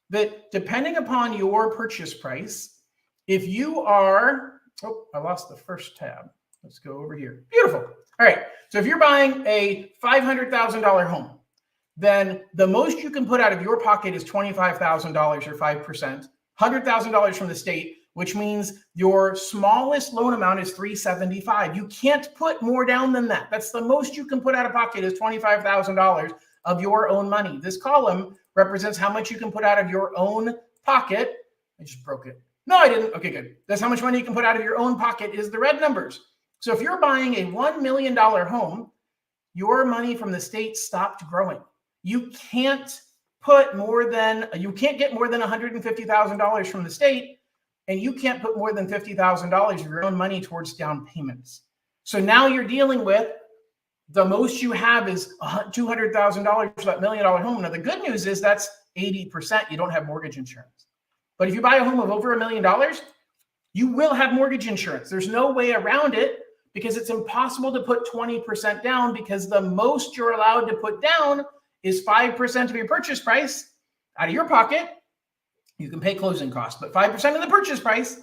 that depending upon your purchase price, if you are, oh, I lost the first tab. Let's go over here. Beautiful. All right, so if you're buying a $500,000 home, then the most you can put out of your pocket is $25,000 or 5%, $100,000 from the state, which means your smallest loan amount is $375,000. You can't put more down than that. That's the most you can put out of pocket is $25,000 of your own money. This column represents how much you can put out of your own pocket. I just broke it. No, I didn't. Okay, good. That's how much money you can put out of your own pocket is the red numbers. So if you're buying a $1 million home, your money from the state stopped growing. You can't get more than $150,000 from the state, and you can't put more than $50,000 of your own money towards down payments. So now you're dealing with the most you have is $200,000 for that $1 million home. Now, the good news is that's 80%. You don't have mortgage insurance. But if you buy a home of over $1 million, you will have mortgage insurance. There's no way around it because it's impossible to put 20% down because the most you're allowed to put down is 5% of your purchase price out of your pocket. You can pay closing costs, but 5% of the purchase price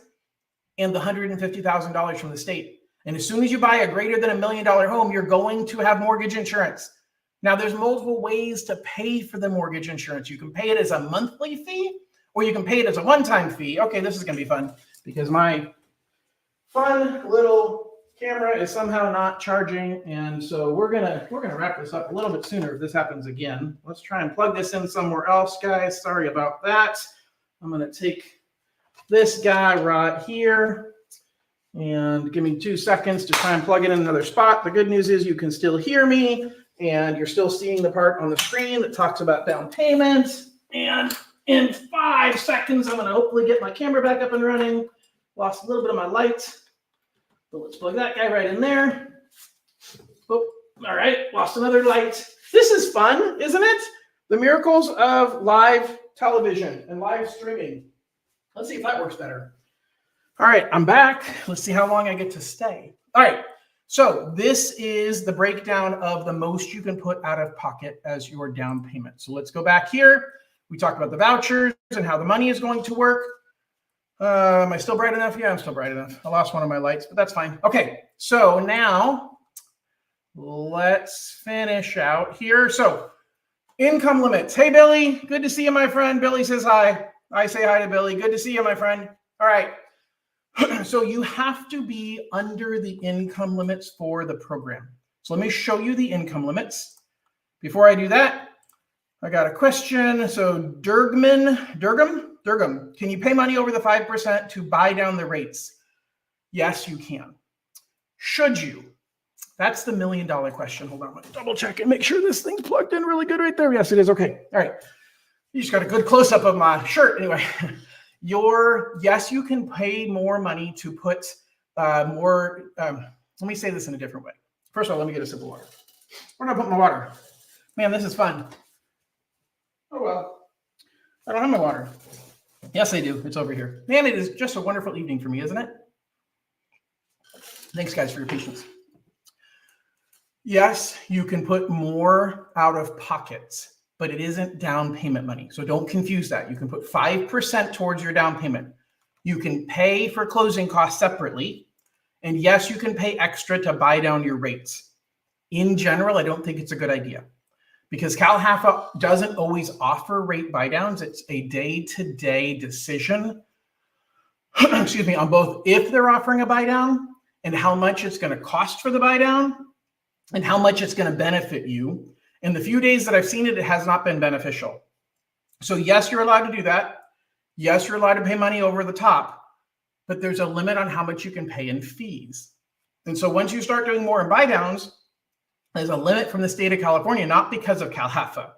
and the $150,000 from the state. And as soon as you buy a greater than $1 million home, you're going to have mortgage insurance. Now, there's multiple ways to pay for the mortgage insurance. You can pay it as a monthly fee, or you can pay it as a one-time fee. Okay, this is going to be fun because my fun little camera is somehow not charging, and so we're gonna wrap this up a little bit sooner if this happens again. Let's try and plug this in somewhere else, guys. Sorry about that. I'm gonna take this guy right here and give me 2 seconds to try and plug it in another spot. The good news is you can still hear me, and you're still seeing the part on the screen that talks about down payment. And in 5 seconds, I'm gonna hopefully get my camera back up and running. Lost a little bit of my light. So let's plug that guy right in there. Oh, all right, lost another light. This is fun, isn't it? The miracles of live television and live streaming. Let's see if that works better. All right, I'm back. Let's see how long I get to stay. All right, so this is the breakdown of the most you can put out of pocket as your down payment. So let's go back here. We talked about the vouchers and how the money is going to work. Am I still bright enough? Yeah, I'm still bright enough. I lost one of my lights, but that's fine. Okay, so now let's finish out here. So income limits. Hey, Billy, good to see you, my friend. Billy says hi. I say hi to Billy. Good to see you, my friend. All right. So you have to be under the income limits for the program. So let me show you the income limits. Before I do that, I got a question. So Durgam, can you pay money over the 5% to buy down the rates? Yes, you can. Should you? That's the $1 million question. Hold on, I'm gonna double check and make sure this thing's plugged in really good right there. Yes, it is. Okay. All right. You just got a good close-up of my shirt. Anyway, yes, you can pay more money to put more. Let me say this in a different way. First of all, let me get a sip of water. Where did I put my water? Man, this is fun. Oh, well. I don't have my water. Yes, I do. It's over here. Man, it is just a wonderful evening for me, isn't it? Thanks, guys, for your patience. Yes, you can put more out of pocket, but it isn't down payment money. So don't confuse that. You can put 5% towards your down payment. You can pay for closing costs separately. And yes, you can pay extra to buy down your rates. In general, I don't think it's a good idea because CalHFA doesn't always offer rate buy downs. It's a day-to-day decision. excuse me, on both if they're offering a buy down and how much it's going to cost for the buy down and how much it's going to benefit you. In the few days that I've seen it, it has not been beneficial. So yes, you're allowed to do that. Yes, you're allowed to pay money over the top, but there's a limit on how much you can pay in fees. And so once you start doing more in buy downs, there's a limit from the state of California, not because of CalHFA,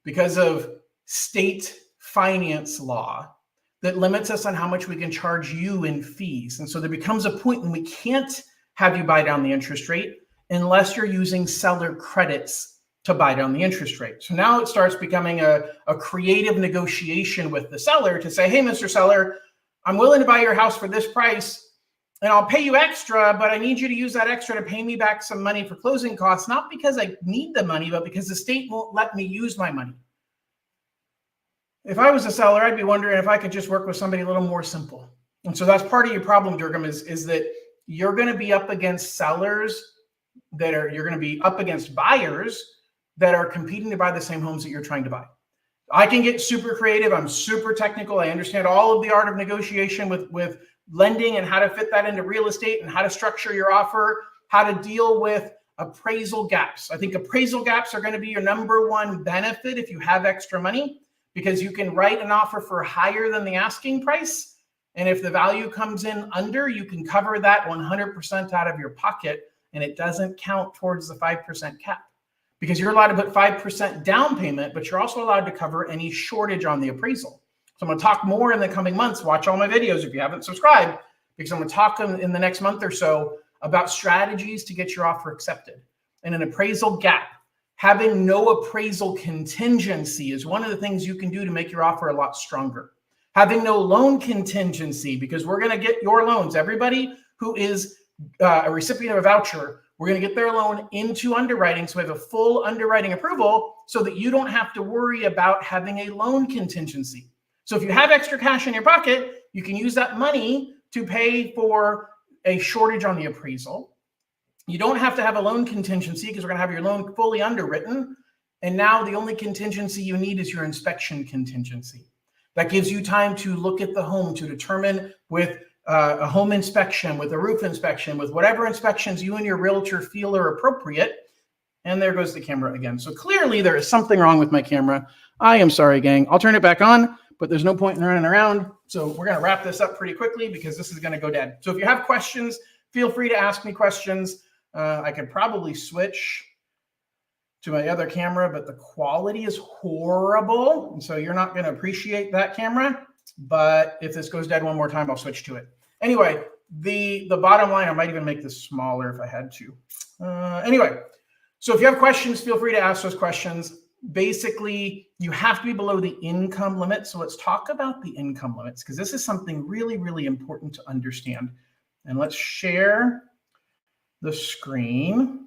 because of state finance law that limits us on how much we can charge you in fees. And so there becomes a point when we can't have you buy down the interest rate unless you're using seller credits to buy down the interest rate. So now it starts becoming a creative negotiation with the seller to say, hey, Mr. Seller, I'm willing to buy your house for this price and I'll pay you extra, but I need you to use that extra to pay me back some money for closing costs, not because I need the money, but because the state won't let me use my money. If I was a seller, I'd be wondering if I could just work with somebody a little more simple. And so that's part of your problem, Durgam, is that you're going to be up against sellers you're going to be up against buyers that are competing to buy the same homes that you're trying to buy. I can get super creative. I'm super technical. I understand all of the art of negotiation with lending and how to fit that into real estate and how to structure your offer, how to deal with appraisal gaps. I think appraisal gaps are going to be your number one benefit if you have extra money, because you can write an offer for higher than the asking price. And if the value comes in under, you can cover that 100% out of your pocket, and it doesn't count towards the 5% cap. Because you're allowed to put 5% down payment, but you're also allowed to cover any shortage on the appraisal. So I'm going to talk more in the coming months. Watch all my videos if you haven't subscribed, because I'm going to talk in the next month or so about strategies to get your offer accepted. And an appraisal gap, having no appraisal contingency, is one of the things you can do to make your offer a lot stronger. Having no loan contingency, because we're going to get your loans. Everybody who is a recipient of a voucher, we're going to get their loan into underwriting, so we have a full underwriting approval so that you don't have to worry about having a loan contingency. So if you have extra cash in your pocket, you can use that money to pay for a shortage on the appraisal. You don't have to have a loan contingency because we're going to have your loan fully underwritten. And now the only contingency you need is your inspection contingency. That gives you time to look at the home, to determine with a home inspection, with a roof inspection, with whatever inspections you and your realtor feel are appropriate. And there goes the camera again. So clearly there is something wrong with my camera. I am sorry, gang. I'll turn it back on, but there's no point in running around. So we're going to wrap this up pretty quickly because this is going to go dead. So if you have questions, feel free to ask me questions. I could probably switch to my other camera, but the quality is horrible. And so you're not going to appreciate that camera. But if this goes dead one more time, I'll switch to it. Anyway, the bottom line, I might even make this smaller if I had to. Anyway, so if you have questions, feel free to ask those questions. Basically, you have to be below the income limit. So let's talk about the income limits, because this is something really, really important to understand. And let's share the screen.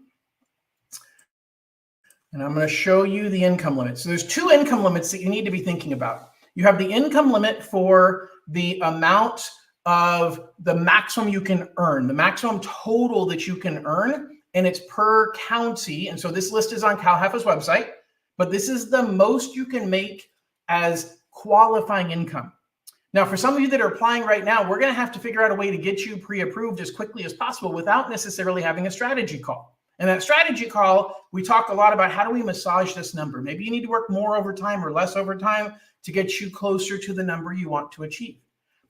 And I'm going to show you the income limit. So there's two income limits that you need to be thinking about. You have the income limit for the amount of the maximum you can earn, the maximum total that you can earn, and it's per county. And so this list is on CalHFA's website, but this is the most you can make as qualifying income. Now, for some of you that are applying right now, we're going to have to figure out a way to get you pre-approved as quickly as possible without necessarily having a strategy call. And that strategy call, we talk a lot about how do we massage this number. Maybe you need to work more overtime or less overtime to get you closer to the number you want to achieve.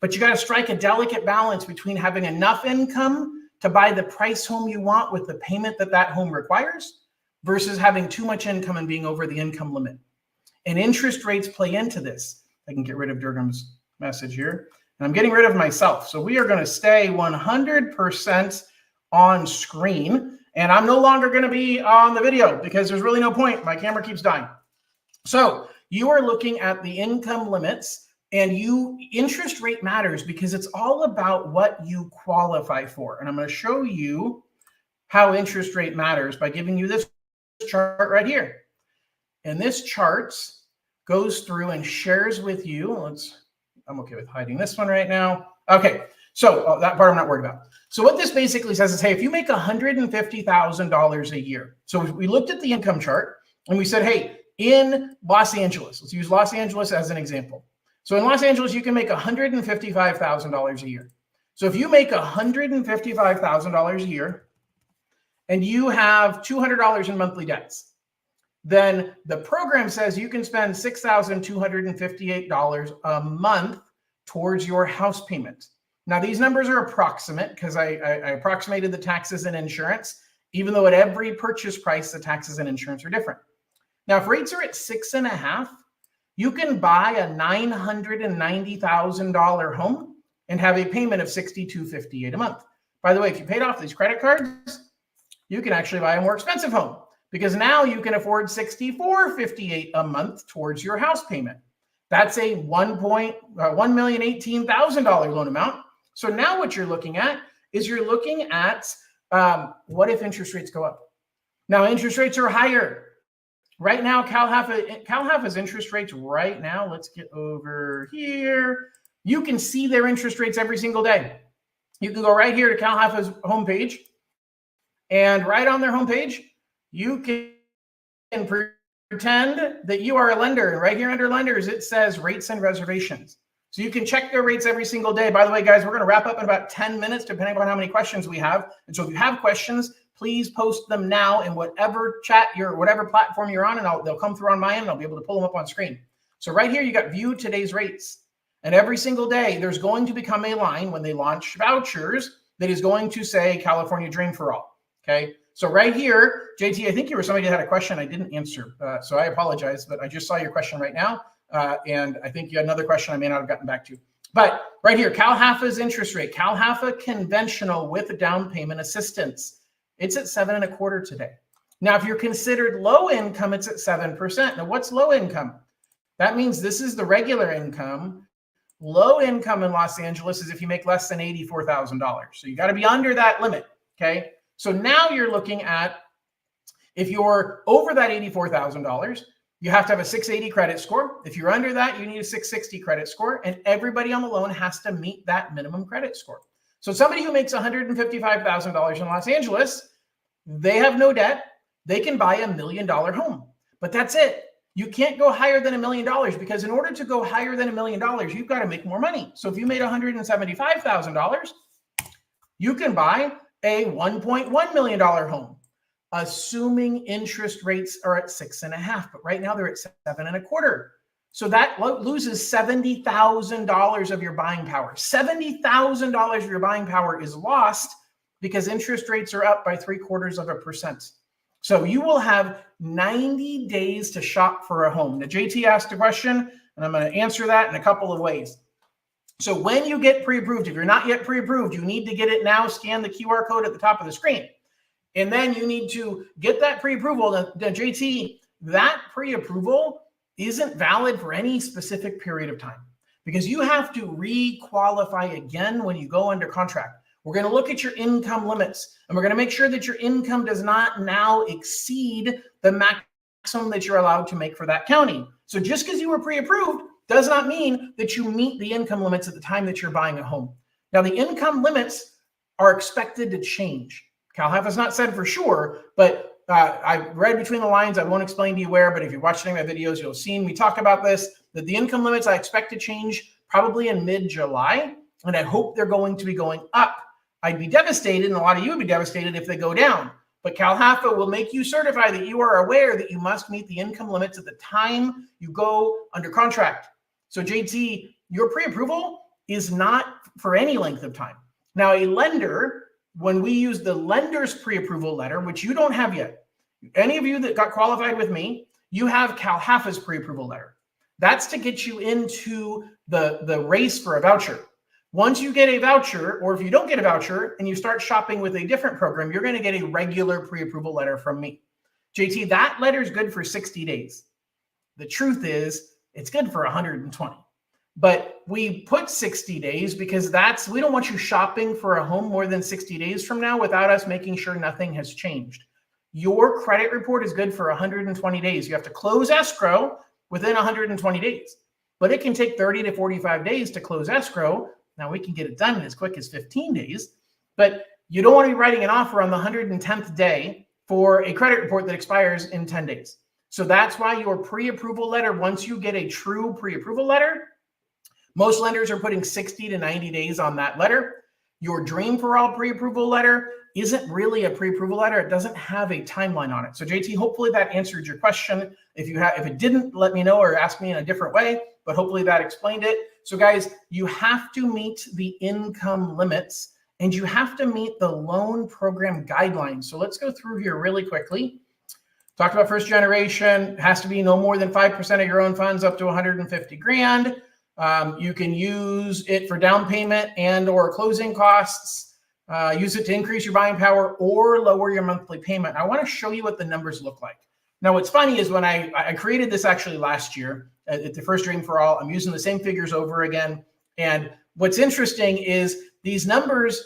But you got to strike a delicate balance between having enough income to buy the price home you want with the payment that that home requires versus having too much income and being over the income limit. And interest rates play into this. I can get rid of Durgam's message here. And I'm getting rid of myself. So we are going to stay 100% on screen. And I'm no longer going to be on the video because there's really no point. My camera keeps dying. So you are looking at the income limits, and interest rate matters because it's all about what you qualify for. And I'm going to show you how interest rate matters by giving you this chart right here. And this chart goes through and shares with you. I'm okay with hiding this one right now. Okay, so that part I'm not worried about. So what this basically says is, hey, if you make $150,000 a year, so we looked at the income chart and we said, hey, in Los Angeles, let's use Los Angeles as an example. So in Los Angeles, you can make $155,000 a year. So if you make $155,000 a year and you have $200 in monthly debts, then the program says you can spend $6,258 a month towards your house payment. Now, these numbers are approximate because I approximated the taxes and insurance, even though at every purchase price, the taxes and insurance are different. Now, if rates are at 6.5%, you can buy a $990,000 home and have a payment of $6,258 a month. By the way, if you paid off these credit cards, you can actually buy a more expensive home because now you can afford $6,458 a month towards your house payment. That's a $1,018,000 loan amount. So now what you're looking at is you're looking at what if interest rates go up? Now interest rates are higher. Right now, CalHFA's interest rates right now, let's get over here. You can see their interest rates every single day. You can go right here to CalHFA's homepage, and right on their homepage, you can pretend that you are a lender. And right here under lenders, it says rates and reservations. So you can check their rates every single day. By the way, guys, we're going to wrap up in about 10 minutes, depending on how many questions we have. And so if you have questions, please post them now in whatever chat whatever platform you're on, and they'll come through on my end, and I'll be able to pull them up on screen. So right here, you got view today's rates. And every single day, there's going to become a line when they launch vouchers that is going to say California Dream for All. Okay. So right here, JT, I think you were somebody that had a question I didn't answer. So I apologize, but I just saw your question right now. And I think you had another question I may not have gotten back to. But right here, CalHFA's interest rate, CalHFA conventional with down payment assistance. It's at 7.25% today. Now, if you're considered low income, it's at 7%. Now, what's low income? That means this is the regular income. Low income in Los Angeles is if you make less than $84,000. So you got to be under that limit. Okay. So now you're looking at, if you're over that $84,000, you have to have a 680 credit score. If you're under that, you need a 660 credit score. And everybody on the loan has to meet that minimum credit score. So somebody who makes $155,000 in Los Angeles, they have no debt. They can buy $1 million home, but that's it. You can't go higher than $1 million because in order to go higher than $1 million, you've got to make more money. So if you made $175,000, you can buy a $1.1 million home, assuming interest rates are at 6.5%. But right now they're at 7.25%. So that loses $70,000 of your buying power. $70,000 of your buying power is lost because interest rates are up by 0.75%. So you will have 90 days to shop for a home. Now, JT asked a question, and I'm going to answer that in a couple of ways. So when you get pre-approved, if you're not yet pre-approved, you need to get it now. Scan the QR code at the top of the screen. And then you need to get that pre-approval. Now, JT, that pre-approval isn't valid for any specific period of time because you have to re-qualify again when you go under contract. We're going to look at your income limits, and we're going to make sure that your income does not now exceed the maximum that you're allowed to make for that county. So just because you were pre-approved does not mean that you meet the income limits at the time that you're buying a home. Now, the income limits are expected to change. CalHFA has not said for sure, but I read between the lines. I won't explain to you where, but if you're watching my videos, you'll see me talk about this, that the income limits I expect to change probably in mid-July, and I hope they're going to be going up. I'd be devastated, and a lot of you would be devastated if they go down. But CalHFA will make you certify that you are aware that you must meet the income limits at the time you go under contract. So JT, your pre-approval is not for any length of time. Now, a lender, when we use the lender's pre-approval letter, which you don't have yet, any of you that got qualified with me, you have CalHFA's pre-approval letter. That's to get you into the race for a voucher. Once you get a voucher, or if you don't get a voucher and you start shopping with a different program, you're going to get a regular pre-approval letter from me. JT, that letter is good for 60 days. The truth is, it's good for 120. But we put 60 days because we don't want you shopping for a home more than 60 days from now without us making sure nothing has changed. Your credit report is good for 120 days. You have to close escrow within 120 days. But it can take 30 to 45 days to close escrow. Now, we can get it done in as quick as 15 days, but you don't want to be writing an offer on the 110th day for a credit report that expires in 10 days. So that's why your pre-approval letter, once you get a true pre-approval letter, Most lenders are putting 60 to 90 days on that letter. Your Dream for All pre-approval letter isn't really a pre-approval letter. It doesn't have a timeline on it. So JT, hopefully that answered your question. If it didn't, let me know or ask me in a different way, but hopefully that explained it. So guys, you have to meet the income limits and you have to meet the loan program guidelines. So let's go through here really quickly. Talked about first generation, has to be no more than 5% of your own funds up to 150 grand. You can use it for down payment and or closing costs. Use it to increase your buying power or lower your monthly payment. I want to show you what the numbers look like. Now, what's funny is when I created this actually last year at the first Dream for All, I'm using the same figures over again. And what's interesting is these numbers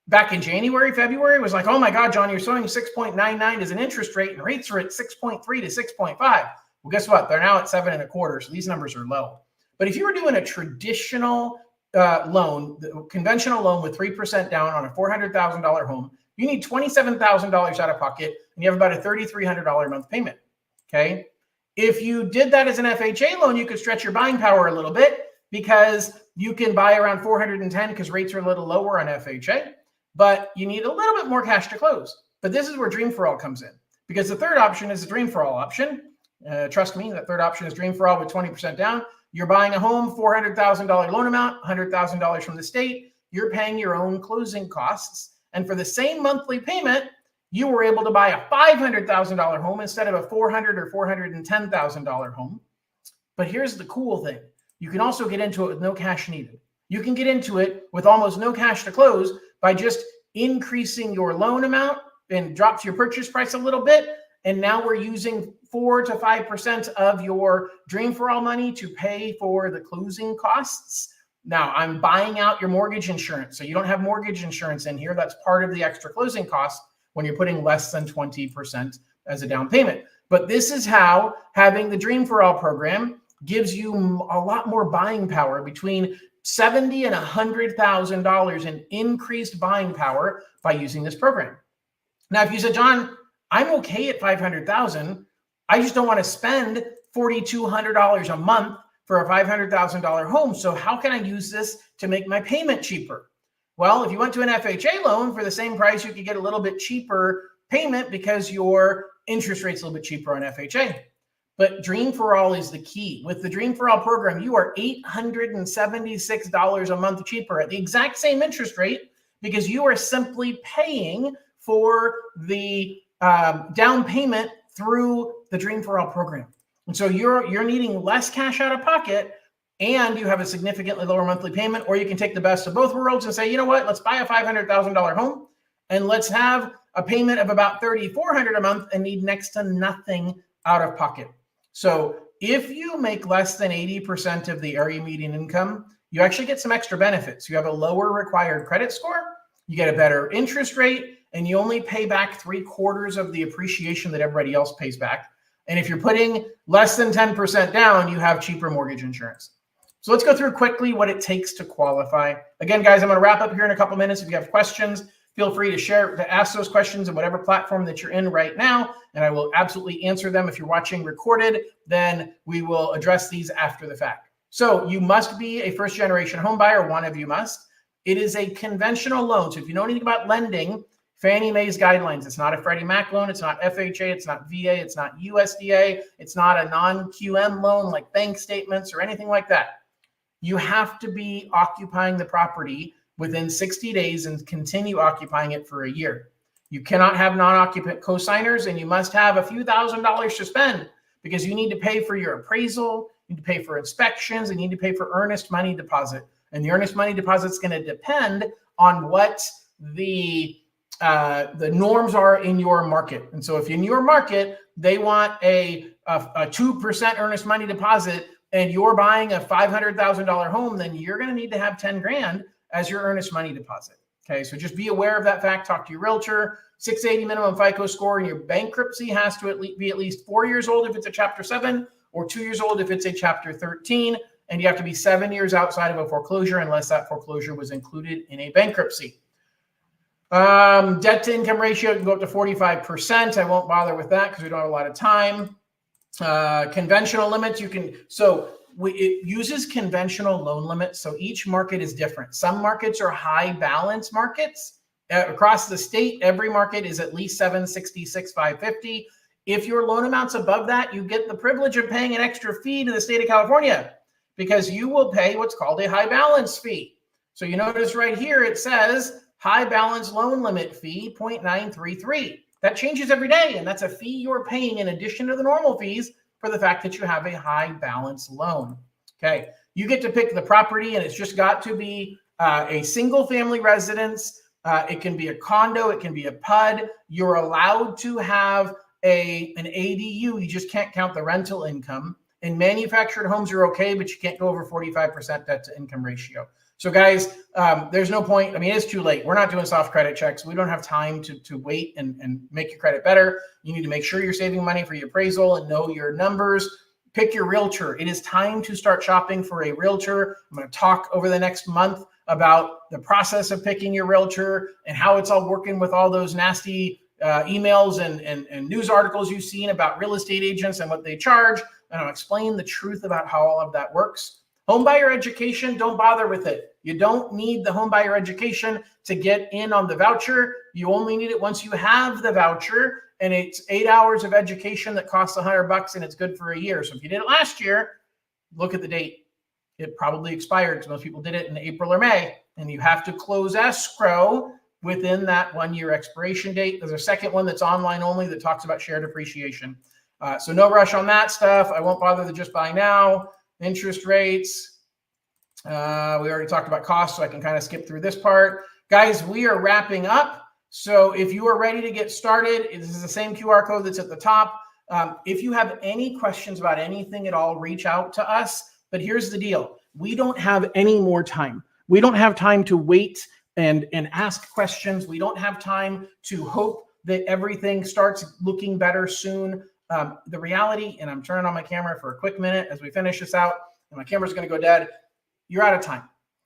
back in January, February was like, oh my God, John, you're showing 6.99 as an interest rate and rates are at 6.3 to 6.5. Well, guess what? They're now at 7.25. So these numbers are low. But if you were doing a traditional loan, the conventional loan with 3% down on a $400,000 home, you need $27,000 out of pocket and you have about a $3,300 a month payment. Okay. If you did that as an FHA loan, you could stretch your buying power a little bit because you can buy around 410 because rates are a little lower on FHA, but you need a little bit more cash to close. But this is where Dream for All comes in because the third option is the Dream for All option. Trust me, that third option is Dream for All with 20% down. You're buying a home, $400,000 loan amount, $100,000 from the state. You're paying your own closing costs. And for the same monthly payment, you were able to buy a $500,000 home instead of a $400,000 or $410,000 home. But here's the cool thing. You can also get into it with no cash needed. You can get into it with almost no cash to close by just increasing your loan amount and drops your purchase price a little bit. And now we're using 4 to 5% of your Dream for All money to pay for the closing costs. Now I'm buying out your mortgage insurance. So you don't have mortgage insurance in here. That's part of the extra closing cost when you're putting less than 20% as a down payment. But this is how having the Dream for All program gives you a lot more buying power, between $70,000 and $100,000 in increased buying power by using this program. Now, if you said, John, I'm okay at $500,000. I just don't want to spend $4,200 a month for a $500,000 home. So how can I use this to make my payment cheaper? Well, if you went to an FHA loan for the same price, you could get a little bit cheaper payment because your interest rate's a little bit cheaper on FHA. But Dream for All is the key. With the Dream for All program, you are $876 a month cheaper at the exact same interest rate because you are simply paying for the down payment through the Dream for All program. And so you're needing less cash out of pocket and you have a significantly lower monthly payment, or you can take the best of both worlds and say, you know what, let's buy a $500,000 home and let's have a payment of about $3,400 a month and need next to nothing out of pocket. So if you make less than 80% of the area median income, you actually get some extra benefits. You have a lower required credit score, you get a better interest rate, and you only pay back 3/4 of the appreciation that everybody else pays back. And if you're putting less than 10% down, you have cheaper mortgage insurance. So let's go through quickly what it takes to qualify. Again, guys, I'm going to wrap up here in a couple minutes. If you have questions, feel free to ask those questions in whatever platform that you're in right now, and I will absolutely answer them. If you're watching recorded, then we will address these after the fact. So you must be a first-generation home buyer. One of you must. It is a conventional loan. So if you know anything about lending, Fannie Mae's guidelines. It's not a Freddie Mac loan. It's not FHA. It's not VA. It's not USDA. It's not a non-QM loan like bank statements or anything like that. You have to be occupying the property within 60 days and continue occupying it for a year. You cannot have non-occupant cosigners, and you must have a few $1,000s to spend because you need to pay for your appraisal, you need to pay for inspections, and you need to pay for earnest money deposit. And the earnest money deposit is going to depend on what the norms are in your market. And so if in your market, they want a 2% earnest money deposit and you're buying a $500,000 home, then you're going to need to have 10 grand as your earnest money deposit. Okay. So just be aware of that fact. Talk to your realtor. 680 minimum FICO score, and your bankruptcy has to be at least 4 years old if it's a Chapter 7 or 2 years old if it's a Chapter 13. And you have to be 7 years outside of a foreclosure unless that foreclosure was included in a bankruptcy. Debt to income ratio can go up to 45%. I won't bother with that because we don't have a lot of time. Conventional limits, so it uses conventional loan limits. So each market is different. Some markets are high balance markets. Across the state, every market is at least 766, 550. If your loan amount's above that, you get the privilege of paying an extra fee to the state of California because you will pay what's called a high balance fee. So you notice right here, it says high balance loan limit fee 0.933. That changes every day. And that's a fee you're paying in addition to the normal fees for the fact that you have a high balance loan. Okay. You get to pick the property and it's just got to be a single family residence. It can be a condo. It can be a PUD. You're allowed to have an ADU. You just can't count the rental income. And manufactured homes are okay, but you can't go over 45% debt to income ratio. So guys, there's no point. I mean, it's too late. We're not doing soft credit checks. We don't have time to wait and make your credit better. You need to make sure you're saving money for your appraisal and know your numbers. Pick your realtor. It is time to start shopping for a realtor. I'm going to talk over the next month about the process of picking your realtor and how it's all working with all those nasty emails and news articles you've seen about real estate agents and what they charge. And I'll explain the truth about how all of that works. Homebuyer education, don't bother with it. You don't need the homebuyer education to get in on the voucher. You only need it once you have the voucher, and it's 8 hours of education that costs $100 and it's good for a year. So if you did it last year, look at the date. It probably expired because most people did it in April or May, and you have to close escrow within that 1 year expiration date. There's a second one that's online only that talks about shared appreciation. So no rush on that stuff. I won't bother to just buy now. Interest rates. We already talked about costs, so I can kind of skip through this part. Guys, we are wrapping up. So if you are ready to get started, this is the same QR code that's at the top. If you have any questions about anything at all, reach out to us. But here's the deal. We don't have any more time. We don't have time to wait and ask questions. We don't have time to hope that everything starts looking better soon. The reality, and I'm turning on my camera for a quick minute as we finish this out, and my camera's going to go dead. You're out of time.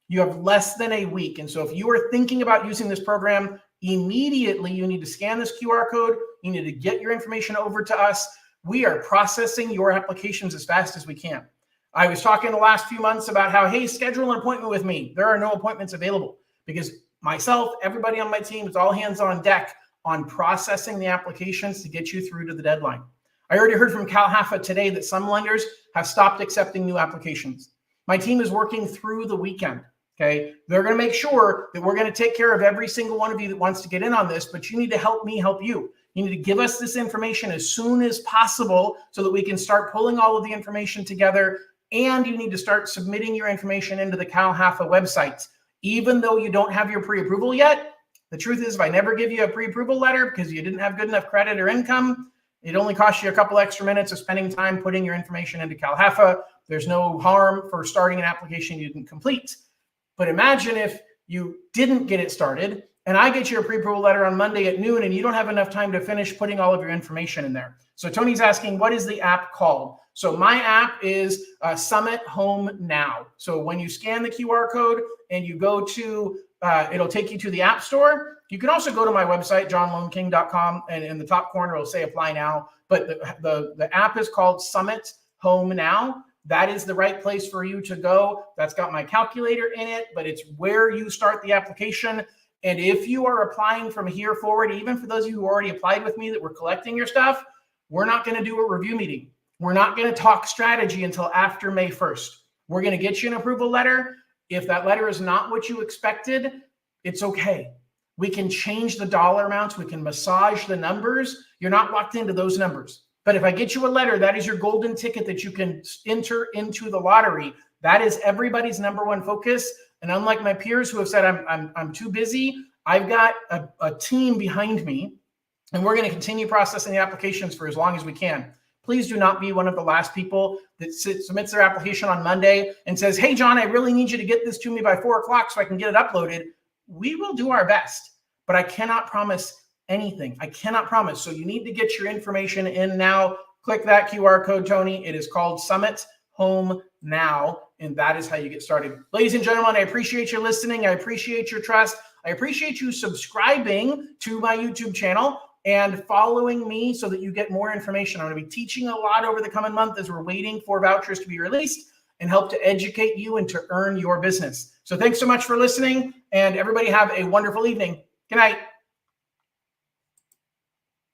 You have less than a week. And so if you are thinking about using this program, immediately you need to scan this QR code. You need to get your information over to us. We are processing your applications as fast as we can. I was talking the last few months about how, hey, schedule an appointment with me. There are no appointments available because myself, everybody on my team, it's all hands on deck on processing the applications to get you through to the deadline. I already heard from CalHFA today that some lenders have stopped accepting new applications. My team is working through the weekend, okay? They're going to make sure that we're going to take care of every single one of you that wants to get in on this, but you need to help me help you. You need to give us this information as soon as possible so that we can start pulling all of the information together, and you need to start submitting your information into the CalHFA website. Even though you don't have your pre-approval yet, the truth is if I never give you a pre-approval letter because you didn't have good enough credit or income, it only costs you a couple extra minutes of spending time putting your information into CalHFA. There's no harm for starting an application you didn't complete. But imagine if you didn't get it started and I get your pre-approval letter on Monday at noon and you don't have enough time to finish putting all of your information in there. So Tony's asking, what is the app called? So my app is Summit Home Now. So when you scan the QR code and you go to, it'll take you to the App Store. You can also go to my website, johnloanking.com, and in the top corner, it'll say apply now. But the app is called Summit Home Now. That is the right place for you to go. That's got my calculator in it, but it's where you start the application. And if you are applying from here forward, even for those of you who already applied with me that were collecting your stuff, we're not going to do a review meeting. We're not going to talk strategy until after May 1st. We're going to get you an approval letter. If that letter is not what you expected, it's okay. We can change the dollar amounts. We can massage the numbers. You're not locked into those numbers. But if I get you a letter, that is your golden ticket that you can enter into the lottery. That is everybody's number one focus. And unlike my peers who have said, I'm too busy, I've got a team behind me, and we're going to continue processing the applications for as long as we can. Please do not be one of the last people that submits their application on Monday and says, hey, John, I really need you to get this to me by 4 o'clock so I can get it uploaded. We will do our best, but I cannot promise anything. I cannot promise. So you need to get your information in now. Click that QR code, Tony. It is called Summit Home Now, and that is how you get started. Ladies and gentlemen, I appreciate your listening. I appreciate your trust. I appreciate you subscribing to my YouTube channel and following me so that you get more information. I'm going to be teaching a lot over the coming month as we're waiting for vouchers to be released. and help to educate you and to earn your business. So thanks so much for listening, and everybody have a wonderful evening. Good night.